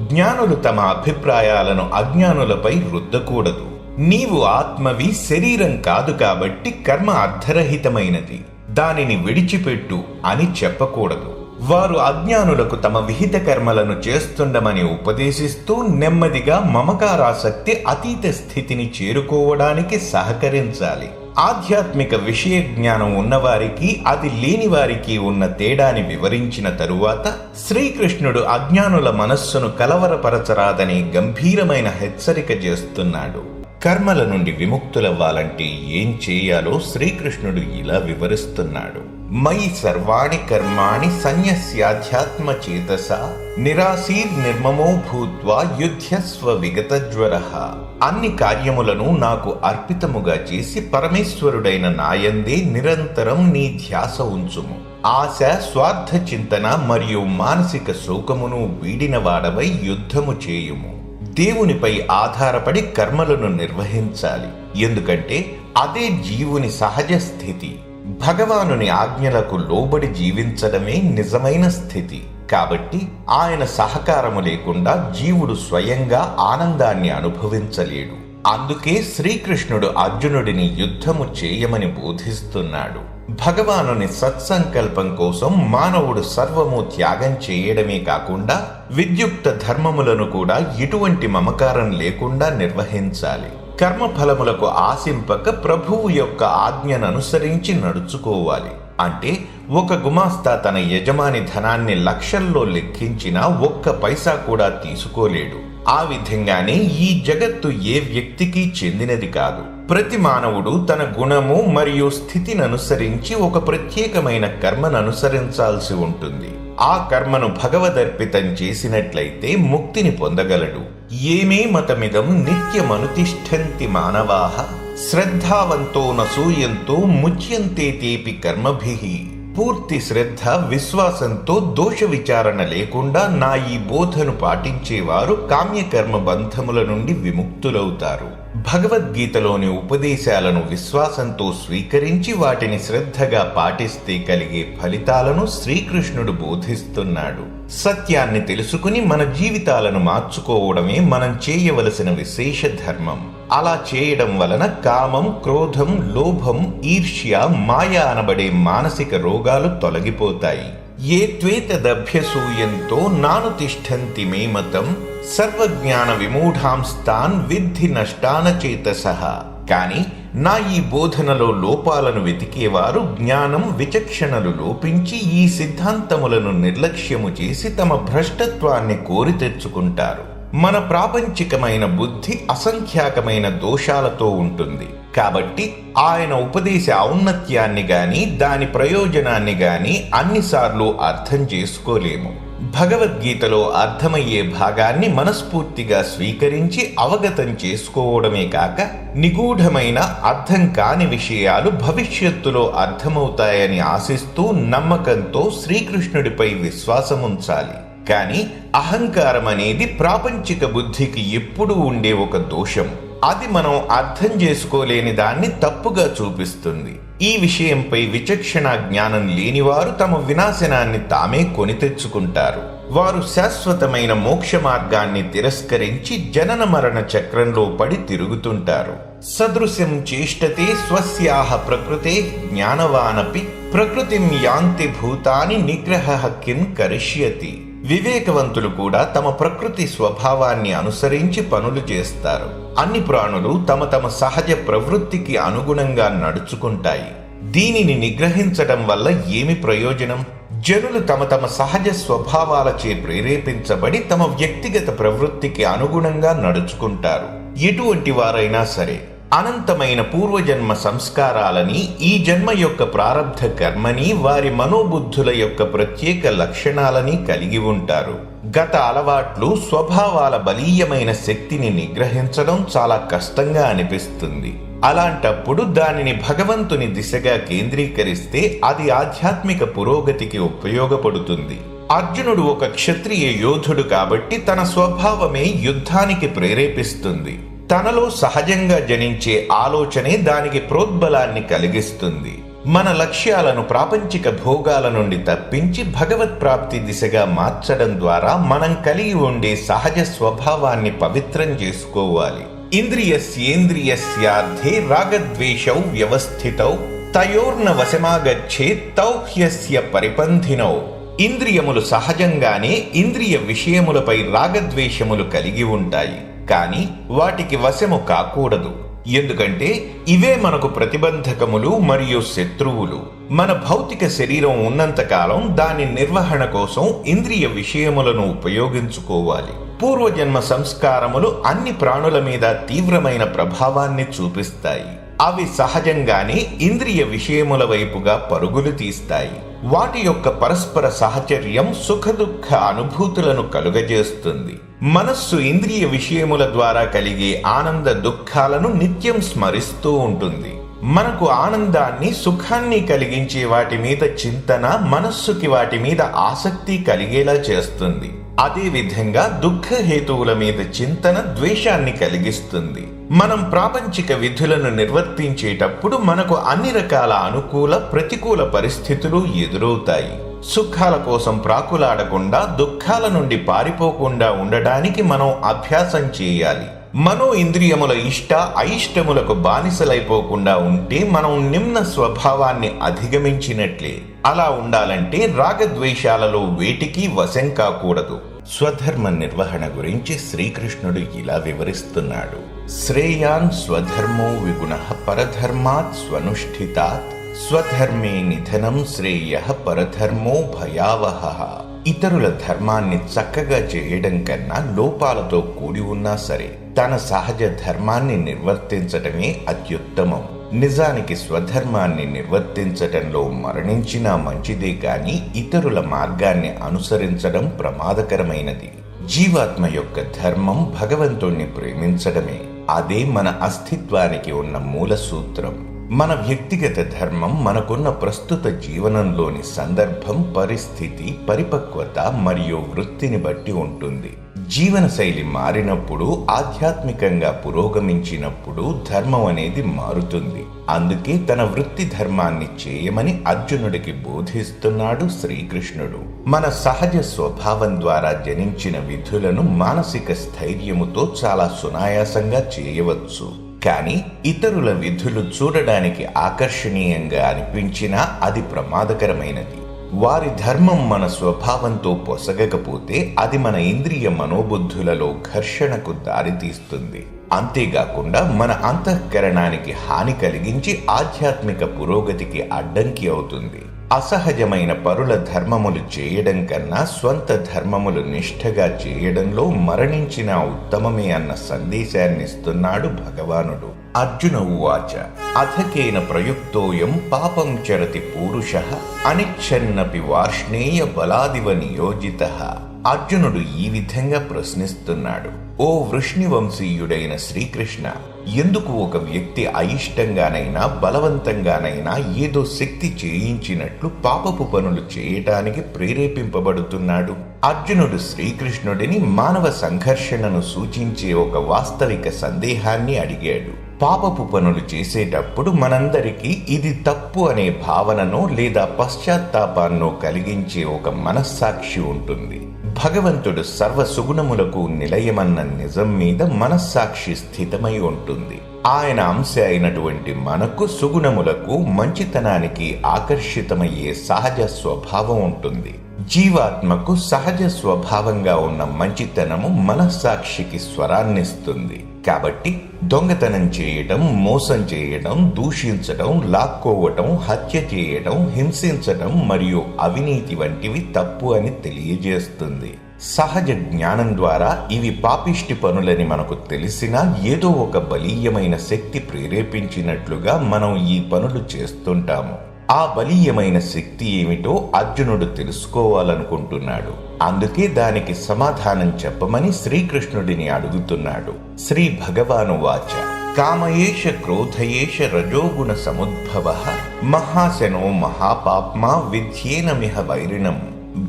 జ్ఞానులు తమ అభిప్రాయాలను అజ్ఞానులపై రుద్దకూడదు. నీవు ఆత్మవి, శరీరం కాదు కాబట్టి కర్మ అర్థరహితమైనది, దానిని విడిచిపెట్టు అని చెప్పకూడదు. వారు అజ్ఞానులకు తమ విహిత కర్మలను చేస్తుండమని ఉపదేశిస్తూ నెమ్మదిగా మమకారాసక్తి అతీత స్థితిని చేరుకోవడానికి సహకరించాలి. ఆధ్యాత్మిక విషయ జ్ఞానం ఉన్నవారికి అది లేని వారికి ఉన్న తేడాని వివరించిన తరువాత శ్రీకృష్ణుడు అజ్ఞానుల మనస్సును కలవరపరచరాదని గంభీరమైన హెచ్చరిక చేస్తున్నాడు. కర్మల నుండి విముక్తులవ్వాలంటే ఏం చేయాలో శ్రీకృష్ణుడు ఇలా వివరిస్తున్నాడు. మయి సర్వాణి కర్మాణి సన్యస్యాధ్యాత్మ చేతస నిరాశీర్ నిర్మమో భూత్వా యుధ్యస్వ విగతజ్వరః. అన్ని కార్యములను నాకు అర్పితముగా చేసి పరమేశ్వరుడైన నాయందే నిరంతరం నీ ధ్యాస ఉంచుము. ఆశ, స్వార్థ చింతన మరియు మానసిక శోకమును వీడిన వాడవై యుద్ధము చేయుము. దేవునిపై ఆధారపడి కర్మలను నిర్వహించాలి. ఎందుకంటే అదే జీవుని సహజ స్థితి. భగవానుని ఆజ్ఞలకు లోబడి జీవించడమే నిజమైన స్థితి. కాబట్టి ఆయన సహకారము లేకుండా జీవుడు స్వయంగా ఆనందాన్ని అనుభవించలేడు. అందుకే శ్రీకృష్ణుడు అర్జునుడిని యుద్ధము చేయమని బోధిస్తున్నాడు. భగవానుని సత్సంకల్పం కోసం మానవుడు సర్వము త్యాగం చేయడమే కాకుండా విద్యుక్త ధర్మములను కూడా ఎటువంటి మమకారం లేకుండా నిర్వహించాలి. కర్మఫలములకు ఆశింపక ప్రభువు యొక్క ఆజ్ఞను అనుసరించి నడుచుకోవాలి. అంటే ఒక గుమాస్తా తన యజమాని ధనాన్ని లక్షల్లో లెక్కించినా ఒక్క పైసా కూడా తీసుకోలేడు. ఆ విధంగానే ఈ జగత్తు ఏ వ్యక్తికి చెందినది కాదు. ప్రతి మానవుడు తన గుణము మరియు స్థితిని అనుసరించి ఒక ప్రత్యేకమైన కర్మను అనుసరించాల్సి ఉంటుంది. ఆ కర్మను భగవదర్పితం చేసినట్లయితే ముక్తిని పొందగలడు. ఏమే మతమిదం నిత్యమనుతిష్ఠంతి మానవాః శ్రద్ధావంతో నసూయంతో ముచ్యంతే తేపి కర్మభిః. పూర్తి శ్రద్ధ, విశ్వాసంతో దోష విచారణ లేకుండా నా ఈ బోధను పాటించేవారు కామ్యకర్మ బంధముల నుండి విముక్తులవుతారు. భగవద్గీతలోని ఉపదేశాలను విశ్వాసంతో స్వీకరించి వాటిని శ్రద్ధగా పాటిస్తే కలిగే ఫలితాలను శ్రీకృష్ణుడు బోధిస్తున్నాడు. సత్యాన్ని తెలుసుకుని మన జీవితాలను మార్చుకోవడమే మనం చేయవలసిన విశేష ధర్మం. అలా చేయడం వలన కామం, క్రోధం, లోభం, ఈర్ష్య, మాయ అనబడే మానసిక రోగాలు తొలగిపోతాయి. ఏ త్వేతదభ్యసూయంతో నానుతిష్ఠంతి మే మతం సర్వజ్ఞాన విమూఢాంస్తాన్ విద్ధి నష్టాన చేతసః. కాని నా ఈ బోధనలో లోపాలను వెతికేవారు జ్ఞానం, విచక్షణలు లోపించి ఈ సిద్ధాంతములను నిర్లక్ష్యము చేసి తమ భ్రష్టత్వాన్ని కోరి తెచ్చుకుంటారు. మన ప్రాపంచికమైన బుద్ధి అసంఖ్యాకమైన దోషాలతో ఉంటుంది. కాబట్టి ఆయన ఉపదేశ ఔన్నత్యాన్ని గాని దాని ప్రయోజనాన్ని గాని అన్నిసార్లు అర్థం చేసుకోలేము. భగవద్గీతలో అర్థమయ్యే భాగాన్ని మనస్ఫూర్తిగా స్వీకరించి అవగతం చేసుకోవడమే కాక నిగూఢమైన అర్థం కాని విషయాలు భవిష్యత్తులో అర్థమవుతాయని ఆశిస్తూ నమ్మకంతో శ్రీకృష్ణుడిపై విశ్వాసముంచాలి. కానీ అహంకారం అనేది ప్రాపంచిక బుద్ధికి ఎప్పుడూ ఉండే ఒక దోషం. అది మనం అర్థం చేసుకోలేని దాన్ని తప్పుగా చూపిస్తుంది. ఈ విషయంపై విచక్షణ జ్ఞానం లేనివారు తమ వినాశనాన్ని తామే కొని తెచ్చుకుంటారు. వారు శాశ్వతమైన మోక్ష మార్గాన్ని తిరస్కరించి జనన మరణ చక్రంలో పడి తిరుగుతుంటారు. సదృశం చేష్టతే స్వస్యాహ ప్రకృతే జ్ఞానవానపి ప్రకృతిం యాంతి భూతాని నిగ్రహః కిం కరిష్యతి. వివేకవంతులు కూడా తమ ప్రకృతి స్వభావాన్ని అనుసరించి పనులు చేస్తారు. అన్ని ప్రాణులు తమ తమ సహజ ప్రవృత్తికి అనుగుణంగా నడుచుకుంటాయి. దీనిని నిగ్రహించడం వల్ల ఏమి ప్రయోజనం? జనులు తమ తమ సహజ స్వభావాలచే ప్రేరేపించబడి తమ వ్యక్తిగత ప్రవృత్తికి అనుగుణంగా నడుచుకుంటారు. ఎటువంటి వారైనా సరే అనంతమైన పూర్వజన్మ సంస్కారాలని, ఈ జన్మ యొక్క ప్రారబ్ధ కర్మని, వారి మనోబుద్ధుల యొక్క ప్రత్యేక లక్షణాలని కలిగి ఉంటారు. గత అలవాట్లు, స్వభావాల బలీయమైన శక్తిని నిగ్రహించడం చాలా కష్టంగా అనిపిస్తుంది. అలాంటప్పుడు దానిని భగవంతుని దిశగా కేంద్రీకరిస్తే అది ఆధ్యాత్మిక పురోగతికి ఉపయోగపడుతుంది. అర్జునుడు ఒక క్షత్రియ యోధుడు కాబట్టి తన స్వభావమే యుద్ధానికి ప్రేరేపిస్తుంది. తనలో సహజంగా జనించే ఆలోచనే దానికి ప్రోద్బలాన్ని కలిగిస్తుంది. మన లక్ష్యాలను ప్రాపంచిక భోగాల నుండి తప్పించి భగవత్ప్రాప్తి దిశగా మార్చడం ద్వారా మనం కలిగి ఉండే సహజ స్వభావాన్ని పవిత్రం చేసుకోవాలి. ఇంద్రియస్యేంద్రియస్యార్థే రాగద్వేషౌ వ్యవస్థితౌ తయోర్న వశమాగచ్చేత్ తౌ హ్యస్య పరిపంథినౌ. ఇంద్రియములు సహజంగానే ఇంద్రియ విషయములపై రాగద్వేషములు కలిగి ఉంటాయి. కానీ వాటికి వశము కాకూడదు. ఎందుకంటే ఇవే మనకు ప్రతిబంధకములు మరియు శత్రువులు. మన భౌతిక శరీరం ఉన్నంతకాలం దాని నిర్వహణ కోసం ఇంద్రియ విషయములను ఉపయోగించుకోవాలి. పూర్వజన్మ సంస్కారములు అన్ని ప్రాణుల మీద తీవ్రమైన ప్రభావాన్ని చూపిస్తాయి. అవి సహజంగానే ఇంద్రియ విషయముల వైపుగా పరుగులు తీస్తాయి. వాటి యొక్క పరస్పర సహచర్యం సుఖదుఖ అనుభూతులను కలుగజేస్తుంది. మనస్సు ఇంద్రియ విషయముల ద్వారా కలిగే ఆనంద దుఃఖాలను నిత్యం స్మరిస్తూ ఉంటుంది. మనకు ఆనందాన్ని, సుఖాన్ని కలిగించే వాటి మీద చింతన మనస్సుకి వాటి మీద ఆసక్తి కలిగేలా చేస్తుంది. అదే విధంగా దుఃఖ హేతువుల మీద చింతన ద్వేషాన్ని కలిగిస్తుంది. మనం ప్రాపంచిక విధులను నిర్వర్తించేటప్పుడు మనకు అన్ని రకాల అనుకూల, ప్రతికూల పరిస్థితులు ఎదురవుతాయి. సుఖాల కోసం ప్రాకులాడకుండా, దుఃఖాల నుండి పారిపోకుండా ఉండడానికి మనం అభ్యాసం చేయాలి. మనో ఇంద్రియముల ఇష్ట అయిష్టములకు బానిసలైపోకుండా ఉంటే మనం నిమ్న స్వభావాన్ని అధిగమించినట్లే. అలా ఉండాలంటే రాగద్వేషాలలో వేటికి వశం కాకూడదు. స్వధర్మ నిర్వహణ గురించి శ్రీకృష్ణుడు ఇలా వివరిస్తున్నాడు. శ్రేయాన్ స్వధర్మో విగుణః పరధర్మాత్ స్వనుష్ఠితాత్ స్వధర్మే నిధనం శ్రేయః పరధర్మో భయావహః. ఇతరుల ధర్మాన్ని చక్కగా చేయడం కన్నా లోపాలతో కూడి ఉన్నా సరే తన సహజ ధర్మాన్ని నిర్వర్తించటమే అత్యుత్తమం. నిజానికి స్వధర్మాన్ని నిర్వర్తించటంలో మరణించినా మంచిదే కాని ఇతరుల మార్గాన్ని అనుసరించడం ప్రమాదకరమైనది. జీవాత్మ యొక్క ధర్మం భగవంతుణ్ణి ప్రేమించడమే. అదే మన అస్తిత్వానికి ఉన్న మూల సూత్రం. మన వ్యక్తిగత ధర్మం మనకున్న ప్రస్తుత జీవనంలోని సందర్భం, పరిస్థితి, పరిపక్వత మరియు వృత్తిని బట్టి ఉంటుంది. జీవనశైలి మారినప్పుడు, ఆధ్యాత్మికంగా పురోగమించినప్పుడు ధర్మం అనేది మారుతుంది. అందుకే తన వృత్తి ధర్మాన్ని చేయమని అర్జునుడికి బోధిస్తున్నాడు శ్రీకృష్ణుడు. మన సహజ స్వభావం ద్వారా జనించిన విధులను మానసిక స్థైర్యముతో చాలా సునాయాసంగా చేయవచ్చు. కానీ ఇతరుల విధులు చూడడానికి ఆకర్షణీయంగా అనిపించినా అది ప్రమాదకరమైనది. వారి ధర్మం మన స్వభావంతో పొసగకపోతే అది మన ఇంద్రియ మనోబుద్ధులలో ఘర్షణకు దారితీస్తుంది. అంతేకాకుండా మన అంతఃకరణానికి హాని కలిగించి ఆధ్యాత్మిక పురోగతికి అడ్డంకి అవుతుంది. అసహజమైన పరుల ధర్మములు చేయడం కన్నా స్వంత ధర్మములు నిష్ఠగా చేయడంలో మరణించిన ఉత్తమమే అన్న సందేశాన్ని ఇస్తున్నాడు భగవానుడు. అర్జున ఉవాచ అథకేన ప్రయుక్తోయం పాపం చరతి పూరుషః అనిచ్ఛన్నపి వార్ష్ణేయ బలాదివ నియోజితః. అర్జునుడు ఈ విధంగా ప్రశ్నిస్తున్నాడు. ఓ వృష్ణివంశీయుడైన శ్రీకృష్ణ, ఎందుకు ఒక వ్యక్తి అయిష్టంగానైనా బలవంతంగానైనా ఏదో శక్తి చేయించినట్లు పాపపు పనులు చేయటానికి ప్రేరేపింపబడుతున్నాడు? అర్జునుడు శ్రీకృష్ణుడిని మానవ సంఘర్షణను సూచించే ఒక వాస్తవిక సందేహాన్ని అడిగాడు. పాపపు పనులు చేసేటప్పుడు మనందరికీ ఇది తప్పు అనే భావననో లేదా పశ్చాత్తాపాన్నో కలిగించే ఒక మనస్సాక్షి ఉంటుంది. భగవంతుడు సర్వ సుగుణములకు నిలయమన్న నిజం మీద మనస్సాక్షి స్థితమై ఉంటుంది. ఆయన అంశ అయినటువంటి మనకు సుగుణములకు, మంచితనానికి ఆకర్షితమయ్యే సహజ స్వభావం ఉంటుంది. జీవాత్మకు సహజ స్వభావంగా ఉన్న మంచితనము మనస్సాక్షికి స్వరాన్నిస్తుంది. కాబట్టి దొంగతనం చేయడం, మోసం చేయడం, దూషించడం, లాక్కోవటం, హత్య చేయడం, హింసించడం మరియు అవినీతి వంటివి తప్పు అని తెలియజేస్తుంది. సహజ జ్ఞానం ద్వారా ఇవి పాపిష్టి పనులని మనకు తెలిసినా ఏదో ఒక బలీయమైన శక్తి ప్రేరేపించినట్లుగా మనం ఈ పనులు చేస్తుంటాము. ఆ బలీయమైన శక్తి ఏమిటో అర్జునుడు తెలుసుకోవాలనుకుంటున్నాడు. అందుకే దానికి సమాధానం చెప్పమని శ్రీకృష్ణుడిని అడుగుతున్నాడు. శ్రీ భగవాను వాచ కామయేష క్రోధయేష రజోగుణ సముద్భవః మహాశనో మహాపాప్మా విద్యేనమిహ వైరిణం.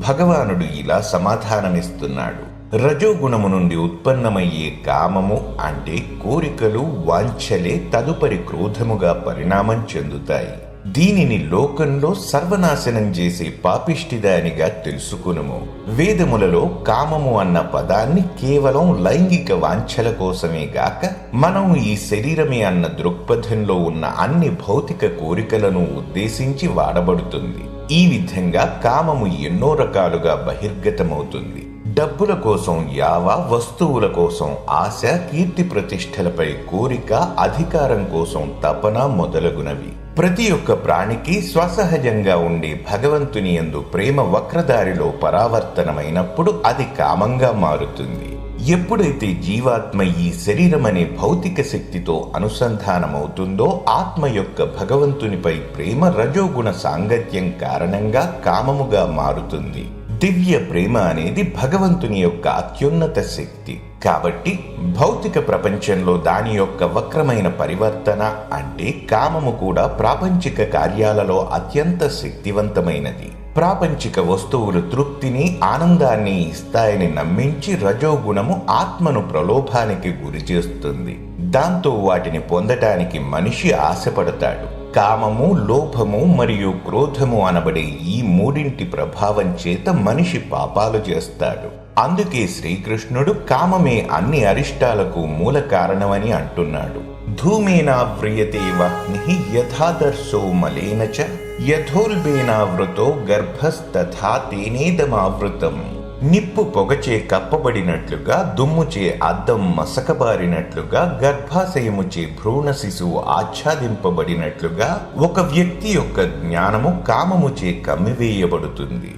భగవానుడు ఇలా సమాధానమిస్తున్నాడు. రజోగుణము నుండి ఉత్పన్నమయ్యే కామము అంటే కోరికలు, వాంఛలే తదుపరి క్రోధముగా పరిణామం చెందుతాయి. దీనిని లోకంలో సర్వనాశనం చేసే పాపిష్టిదానిగా తెలుసుకునుము. వేదములలో కామము అన్న పదాన్ని కేవలం లైంగిక వాంఛల కోసమే గాక మనం ఈ శరీరమే అన్న దృక్పథంలో ఉన్న అన్ని భౌతిక కోరికలను ఉద్దేశించి వాడబడుతుంది. ఈ విధంగా కామము ఎన్నో రకాలుగా బహిర్గతమవుతుంది. డబ్బుల కోసం యావ, వస్తువుల కోసం ఆశ, కీర్తి ప్రతిష్టలపై కోరిక, అధికారం కోసం తపన మొదలగునవి. ప్రతి ఒక్క ప్రాణికి స్వసహజంగా ఉండే భగవంతుని యందు ప్రేమ వక్రదారిలో పరావర్తనమైనప్పుడు అది కామంగా మారుతుంది. ఎప్పుడైతే జీవాత్మ ఈ శరీరమనే భౌతిక శక్తితో అనుసంధానమవుతుందో ఆత్మ యొక్క భగవంతునిపై ప్రేమ రజోగుణ సాంగత్యం కారణంగా కామముగా మారుతుంది. దివ్య ప్రేమ అనేది భగవంతుని యొక్క అత్యున్నత శక్తి. కాబట్టి భౌతిక ప్రపంచంలో దాని యొక్క వక్రమైన పరివర్తన అంటే కామము కూడా ప్రాపంచిక కార్యాలలో అత్యంత శక్తివంతమైనది. ప్రాపంచిక వస్తువులు తృప్తిని, ఆనందాన్ని ఇస్తాయని నమ్మించి రజోగుణము ఆత్మను ప్రలోభానికి గురి చేస్తుంది. దాంతో వాటిని పొందటానికి మనిషి ఆశపడతాడు. కామము, లోభము మరియు క్రోధము అనబడే ఈ మూడింటి ప్రభావం చేత మనిషి పాపాలు చేస్తాడు. అందుకే శ్రీకృష్ణుడు కామమే అన్ని అరిష్టాలకు మూల కారణమని అంటున్నాడు. ధూమేనావ్రియతే వహ్నిః యథాదర్శో మలేన చ యథోల్బేనావృతో గర్భస్తథా తేనేదమావృతం. నిప్పు పొగచే కప్పబడినట్లుగా, దుమ్ముచే అద్దం మసకబారినట్లుగా, గర్భాశయముచే భ్రూణ శిశువు ఆచ్ఛాదింపబడినట్లుగా ఒక వ్యక్తి యొక్క జ్ఞానము కామముచే కమ్మివేయబడుతుంది.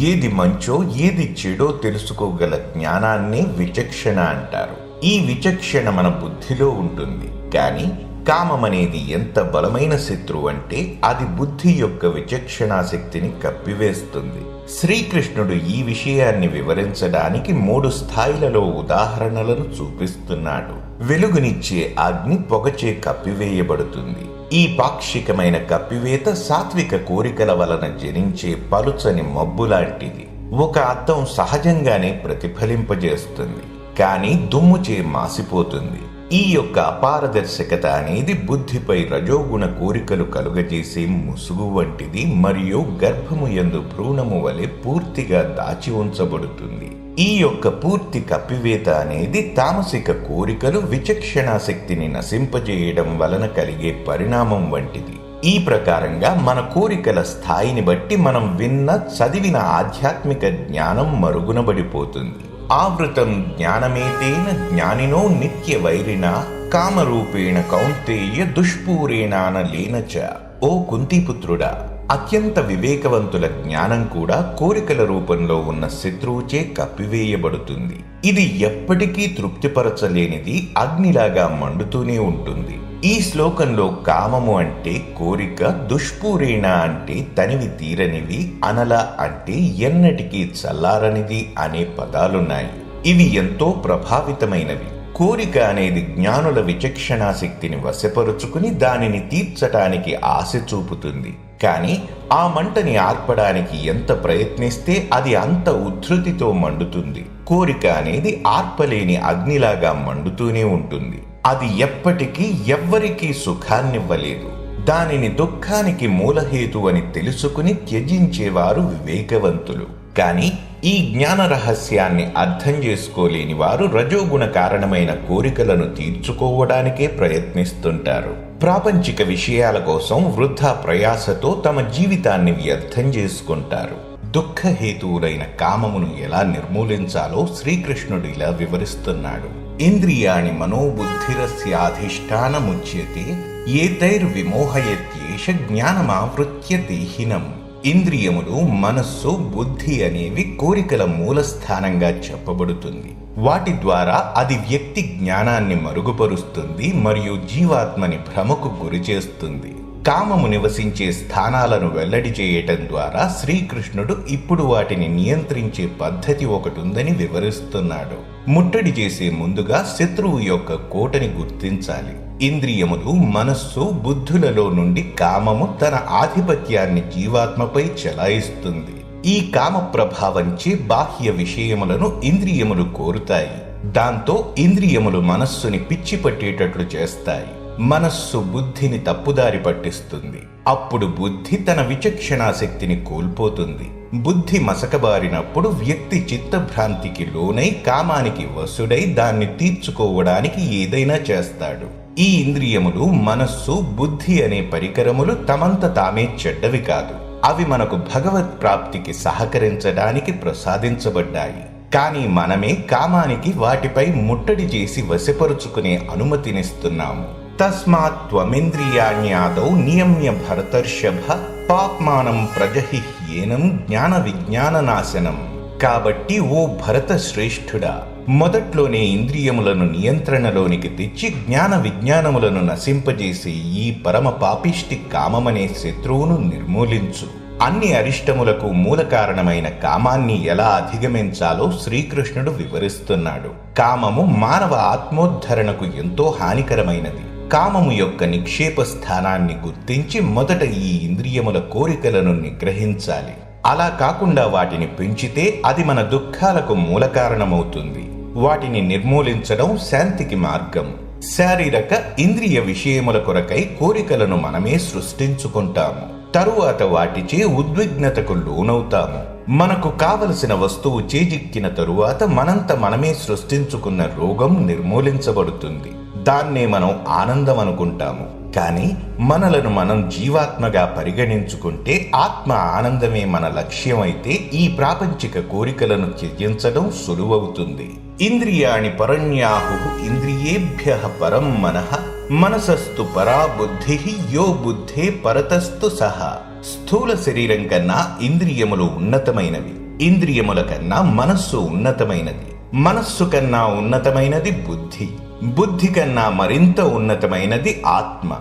ఏది మంచో ఏది చెడో తెలుసుకోగల జ్ఞానాన్నే విచక్షణ అంటారు. ఈ విచక్షణ మన బుద్ధిలో ఉంటుంది. కానీ కామమనేది ఎంత బలమైన శత్రువు అంటే అది బుద్ధి యొక్క విచక్షణా శక్తిని కప్పివేస్తుంది. శ్రీకృష్ణుడు ఈ విషయాన్ని వివరించడానికి 3 స్థాయిలలో ఉదాహరణలను చూపిస్తున్నాడు. వెలుగునిచ్చే అగ్ని పొగచే కప్పివేయబడుతుంది. ఈ పాక్షికమైన కప్పివేత సాత్విక కోరికల వలన జనించే పలుచని మబ్బు లాంటిది. ఒక అద్దం సహజంగానే ప్రతిఫలింపజేస్తుంది, కానీ దుమ్ముచే మాసిపోతుంది. ఈ యొక్క అపారదర్శకత అనేది బుద్ధిపై రజోగుణ కోరికలు కలుగజేసే ముసుగు వంటిది మరియు గర్భము యందు భ్రూణము వలె పూర్తిగా దాచి ఉంచబడుతుంది. ఈ యొక్క పూర్తి కప్పివేత అనేది తామసిక కోరికలు విచక్షణా శక్తిని నశింపజేయడం వలన కలిగే పరిణామం వంటిది. ఈ ప్రకారంగా మన కోరికల స్థాయిని బట్టి మనం విన్న, చదివిన ఆధ్యాత్మిక జ్ఞానం మరుగునబడిపోతుంది. ఆవృతం జ్ఞానమేతేన జ్ఞానినో నిత్య వైరిణ కామరూపేణ కౌంతేయ దుష్పూరేణానలేనచ. ఓ కుంతిపుత్రుడా, అత్యంత వివేకవంతుల జ్ఞానం కూడా కోరికల రూపంలో ఉన్న శత్రువుచే కప్పివేయబడుతుంది. ఇది ఎప్పటికీ తృప్తిపరచలేనిది, అగ్నిలాగా మండుతూనే ఉంటుంది. ఈ శ్లోకంలో కామము అంటే కోరిక, దుష్పూరేణ అంటే తనివి తీరనివి, అనల అంటే ఎన్నటికీ చల్లారనిది అనే పదాలున్నాయి. ఇవి ఎంతో ప్రభావితమైనవి. కోరిక అనేది జ్ఞానుల విచక్షణా శక్తిని వశపరుచుకుని దానిని తీర్చటానికి ఆశ చూపుతుంది. కానీ ఆ మంటని ఆర్పడానికి ఎంత ప్రయత్నిస్తే అది అంత ఉద్ధృతితో మండుతుంది. కోరిక అనేది ఆర్పలేని అగ్నిలాగా మండుతూనే ఉంటుంది. అది ఎప్పటికీ ఎవ్వరికీ సుఖాన్నివ్వలేదు. దానిని దుఃఖానికి మూలహేతు అని తెలుసుకుని త్యజించేవారు వివేకవంతులు. కానీ ఈ జ్ఞాన రహస్యాన్ని అర్థం చేసుకోలేని వారు రజోగుణ కారణమైన కోరికలను తీర్చుకోవడానికే ప్రయత్నిస్తుంటారు. ప్రాపంచిక విషయాల కోసం వృధా ప్రయాసతో తమ జీవితాన్ని వ్యర్థం చేసుకుంటారు. దుఃఖహేతువులైన కామమును ఎలా నిర్మూలించాలో శ్రీకృష్ణుడు ఇలా వివరిస్తున్నాడు. ఇంద్రియాణి మనోబుద్ధిరస్యాధిష్టానముచ్యతే ఏతైర్విమోహయత్యేష జ్ఞానమావృత్య దేహినం. ఇంద్రియములు, మనస్సు, బుద్ధి అనేవి కోరికల మూలస్థానంగా చెప్పబడుతుంది. వాటి ద్వారా అది వ్యక్తి జ్ఞానాన్ని మరుగుపరుస్తుంది మరియు జీవాత్మని భ్రమకు గురి చేస్తుంది. కామము నివసించే స్థానాలను వెల్లడి చేయటం ద్వారా శ్రీకృష్ణుడు ఇప్పుడు వాటిని నియంత్రించే పద్ధతి ఒకటుందని వివరిస్తున్నాడు. ముట్టడి చేసే ముందుగా శత్రువు యొక్క కోటని గుర్తించాలి. ఇంద్రియములు, మనస్సు, బుద్ధులలో నుండి కామము తన ఆధిపత్యాన్ని జీవాత్మపై చెలాయిస్తుంది. ఈ కామ ప్రభావంచే బాహ్య విషయములను ఇంద్రియములు కోరుతాయి. దాంతో ఇంద్రియములు మనస్సుని పిచ్చి పట్టేటట్లు చేస్తాయి. మనస్సు బుద్ధిని తప్పుదారి పట్టిస్తుంది. అప్పుడు బుద్ధి తన విచక్షణా శక్తిని కోల్పోతుంది. బుద్ధి మసకబారినప్పుడు వ్యక్తి చిత్తభ్రాంతికి లోనై కామానికి వశుడై దాన్ని తీర్చుకోవడానికి ఏదైనా చేస్తాడు. ఈ ఇంద్రియములు, మనస్సు, బుద్ధి అనే పరికరములు తమంత తామే చెడ్డవి కాదు. అవి మనకు భగవత్ ప్రాప్తికి సహకరించడానికి ప్రసాదించబడ్డాయి. కానీ మనమే కామానికి వాటిపై ముట్టడి చేసి వశపరుచుకునే అనుమతినిస్తున్నాము. తస్మాత్ త్వమింద్రియాణ్యాదౌ నియమ్య భరతర్షభ పాప్మానం ప్రజహిహ్యేనం జ్ఞాన విజ్ఞాన నాశనం. కాబట్టి ఓ భరత శ్రేష్ఠుడా, మొదట్లోనే ఇంద్రియములను నియంత్రణలోనికి తెచ్చి జ్ఞాన విజ్ఞానములను నశింపజేసే ఈ పరమ పాపిష్టి కామమనే శత్రువును నిర్మూలించు. అన్ని అరిష్టములకు మూల కారణమైన కామాన్ని ఎలా అధిగమించాలో శ్రీకృష్ణుడు వివరిస్తున్నాడు. కామము మానవ ఆత్మోద్ధరణకు ఎంతో హానికరమైనది. కామము యొక్క నిక్షేప స్థానాన్ని గుర్తించి మొదట ఈ ఇంద్రియముల కోరికలను నిగ్రహించాలి. అలా కాకుండా వాటిని పెంచితే అది మన దుఃఖాలకు మూల కారణమవుతుంది. వాటిని నిర్మూలించడం శాంతికి మార్గం. శారీరక ఇంద్రియ విషయముల కొరకై కోరికలను మనమే సృష్టించుకుంటాము. తరువాత వాటిచే ఉద్విగ్నతకు లోనవుతాము. మనకు కావలసిన వస్తువు చేజిక్కిన తరువాత మనంత మనమే సృష్టించుకున్న రోగం నిర్మూలించబడుతుంది. దాన్నే మనం ఆనందం అనుకుంటాము. కానీ మనలను మనం జీవాత్మగా పరిగణించుకుంటే ఆత్మ ఆనందమే మన లక్ష్యమైతే ఈ ప్రాపంచిక కోరికలను త్యజించడం సులువవుతుంది. ఇంద్రియాణి పరన్యాహు ఇంద్రియేభ్యః పరం మనః మనసస్తు పరా బుద్ధి యో బుద్ధే పరతస్తు సహ. స్థూల శరీరం కన్నా ఇంద్రియములు ఉన్నతమైనవి. ఇంద్రియముల కన్నా మనస్సు ఉన్నతమైనది. మనస్సు కన్నా ఉన్నతమైనది బుద్ధి. బుద్ధి కన్నా మరింత ఉన్నతమైనది ఆత్మ.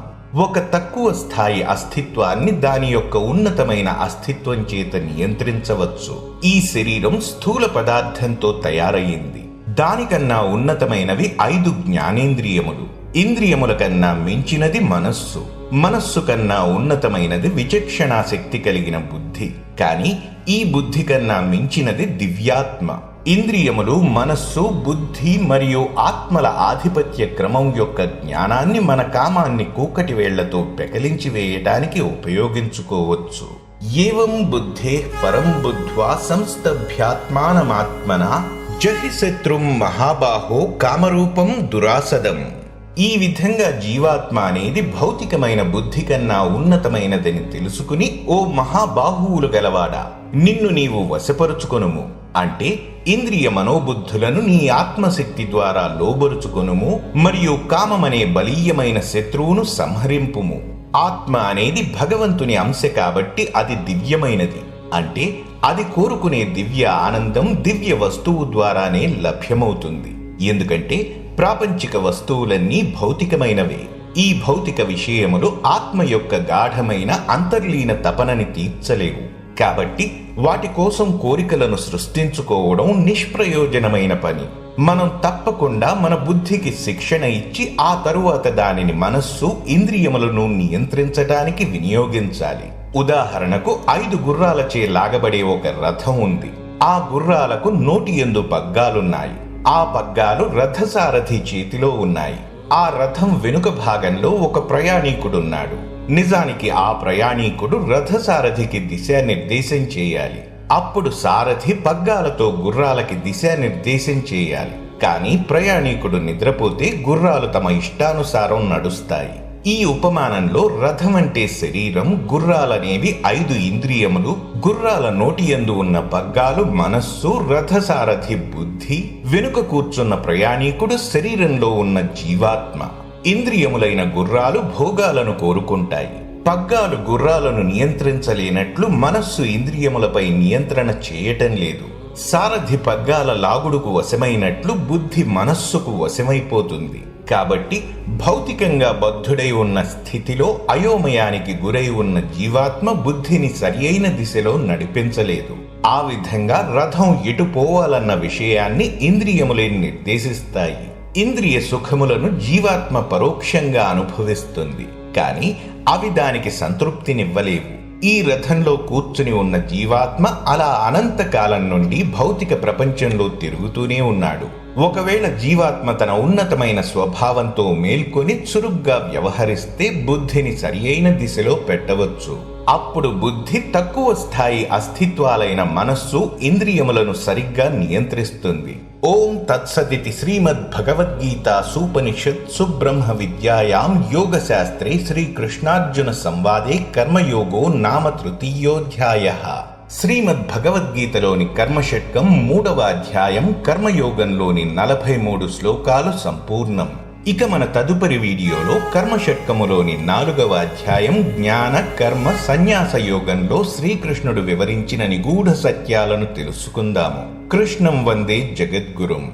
ఒక తక్కువ స్థాయి అస్తిత్వాన్ని దాని యొక్క ఉన్నతమైన అస్తిత్వం చేత నియంత్రించవచ్చు. ఈ శరీరం స్థూల పదార్థంతో తయారయ్యింది. దానికన్నా ఉన్నతమైనవి 5 జ్ఞానేంద్రియములు. ఇంద్రియముల కన్నా మించినది మనస్సు. మనస్సు కన్నా ఉన్నతమైనది విచక్షణా శక్తి కలిగిన బుద్ధి. కానీ ఈ బుద్ధి కన్నా మించినది దివ్యాత్మ. ఇంద్రియములు, మనస్సు, బుద్ధి మరియు ఆత్మల ఆధిపత్య క్రమం యొక్క జ్ఞానాన్ని మన కామాన్ని కూకటి వేళ్లతో పెకలించి వేయటానికి ఉపయోగించుకోవచ్చు. ఏవం బుద్ధే పరం బుద్ధ్వా సంస్తభ్యాత్మానమాత్మనా జహి శత్రుం మహాబాహో కామరూపం దురాసదం. ఈ విధంగా జీవాత్మ అనేది భౌతికమైన బుద్ధి కన్నా ఉన్నతమైనదని తెలుసుకుని, ఓ మహాబాహువులు గలవాడా, నిన్ను నీవు వశపరుచుకొనుము. అంటే ఇంద్రియ మనోబుద్ధులను నీ ఆత్మశక్తి ద్వారా లోబరుచుకొనుము మరియు కామమనే బలీయమైన శత్రువును సంహరింపుము. ఆత్మ అనేది భగవంతుని అంశ కాబట్టి అది దివ్యమైనది. అంటే అది కోరుకునే దివ్య ఆనందం దివ్య వస్తువు ద్వారానే లభ్యమవుతుంది. ఎందుకంటే ప్రాపంచిక వస్తువులన్నీ భౌతికమైనవే. ఈ భౌతిక విషయములు ఆత్మ యొక్క గాఢమైన అంతర్లీన తపనని తీర్చలేవు. కాబట్టి వాటి కోసం కోరికలను సృష్టించుకోవడం నిష్ప్రయోజనమైన పని. మనం తప్పకుండా మన బుద్ధికి శిక్షణ ఇచ్చి ఆ తరువాత దానిని మనస్సు, ఇంద్రియములను నియంత్రించటానికి వినియోగించాలి. ఉదాహరణకు 5 గుర్రాలచే లాగబడే ఒక రథం ఉంది. ఆ గుర్రాలకు నోటి యందు పగ్గాలున్నాయి. ఆ పగ్గాలు రథసారథి చేతిలో ఉన్నాయి. ఆ రథం వెనుక భాగంలో ఒక ప్రయాణీకుడున్నాడు. నిజానికి ఆ ప్రయాణీకుడు రథసారథికి దిశానిర్దేశం చేయాలి. అప్పుడు సారథి పగ్గాలతో గుర్రాలకి దిశానిర్దేశం చేయాలి. కానీ ప్రయాణీకుడు నిద్రపోతే గుర్రాలు తమ ఇష్టానుసారం నడుస్తాయి. ఈ ఉపమానంలో రథం అంటే శరీరం, గుర్రాలనేవి 5 ఇంద్రియములు, గుర్రాల నోటి యందు ఉన్న పగ్గాలు మనస్సు, రథసారథి బుద్ధి, వెనుక కూర్చున్న ప్రయాణీకుడు శరీరంలో ఉన్న జీవాత్మ. ఇంద్రియములైన గుర్రాలు భోగాలను కోరుకుంటాయి. పగ్గాలు గుర్రాలను నియంత్రించలేనట్లు మనస్సు ఇంద్రియములపై నియంత్రణ చేయటం లేదు. సారథి పగ్గాల లాగుడుకు వశమైనట్లు బుద్ధి మనస్సుకు వశమైపోతుంది. కాబట్టి భౌతికంగా బద్ధుడై ఉన్న స్థితిలో అయోమయానికి గురై ఉన్న జీవాత్మ బుద్ధిని సరియైన దిశలో నడిపించలేదు. ఆ విధంగా రథం ఎటు పోవాలన్న విషయాన్ని ఇంద్రియములే నిర్దేశిస్తాయి. ఇంద్రియ సుఖములను జీవాత్మ పరోక్షంగా అనుభవిస్తుంది. కానీ అవి దానికి సంతృప్తినివ్వలేవు. ఈ రథంలో కూర్చుని ఉన్న జీవాత్మ అలా అనంతకాలం నుండి భౌతిక ప్రపంచంలో తిరుగుతూనే ఉన్నాడు. ఒకవేళ జీవాత్మ తన ఉన్నతమైన స్వభావంతో మేల్కొని చురుగ్గా వ్యవహరిస్తే బుద్ధిని సరియైన దిశలో పెట్టవచ్చు. అప్పుడు బుద్ధి తక్కువ స్థాయి అస్తిత్వాలైన మనస్సు, ఇంద్రియములను సరిగ్గా నియంత్రిస్తుంది. ఓం తత్సదితి శ్రీమద్భగవద్గీతా సూపనిషత్సు బ్రహ్మ విద్యాయాం యోగశాస్త్రే శ్రీకృష్ణార్జున సంవాదే కర్మయోగో నామ తృతీయోధ్యాయః. శ్రీమద్ భగవద్గీతలోని కర్మషట్కం 3వ అధ్యాయం కర్మయోగంలోని 43 శ్లోకాలు సంపూర్ణం. ఇక మన తదుపరి వీడియోలో కర్మషట్కములోని 4వ అధ్యాయం జ్ఞాన కర్మ సన్యాస యోగంలో శ్రీకృష్ణుడు వివరించిన నిగూఢ సత్యాలను తెలుసుకుందాము. కృష్ణం వందే జగద్గురుం.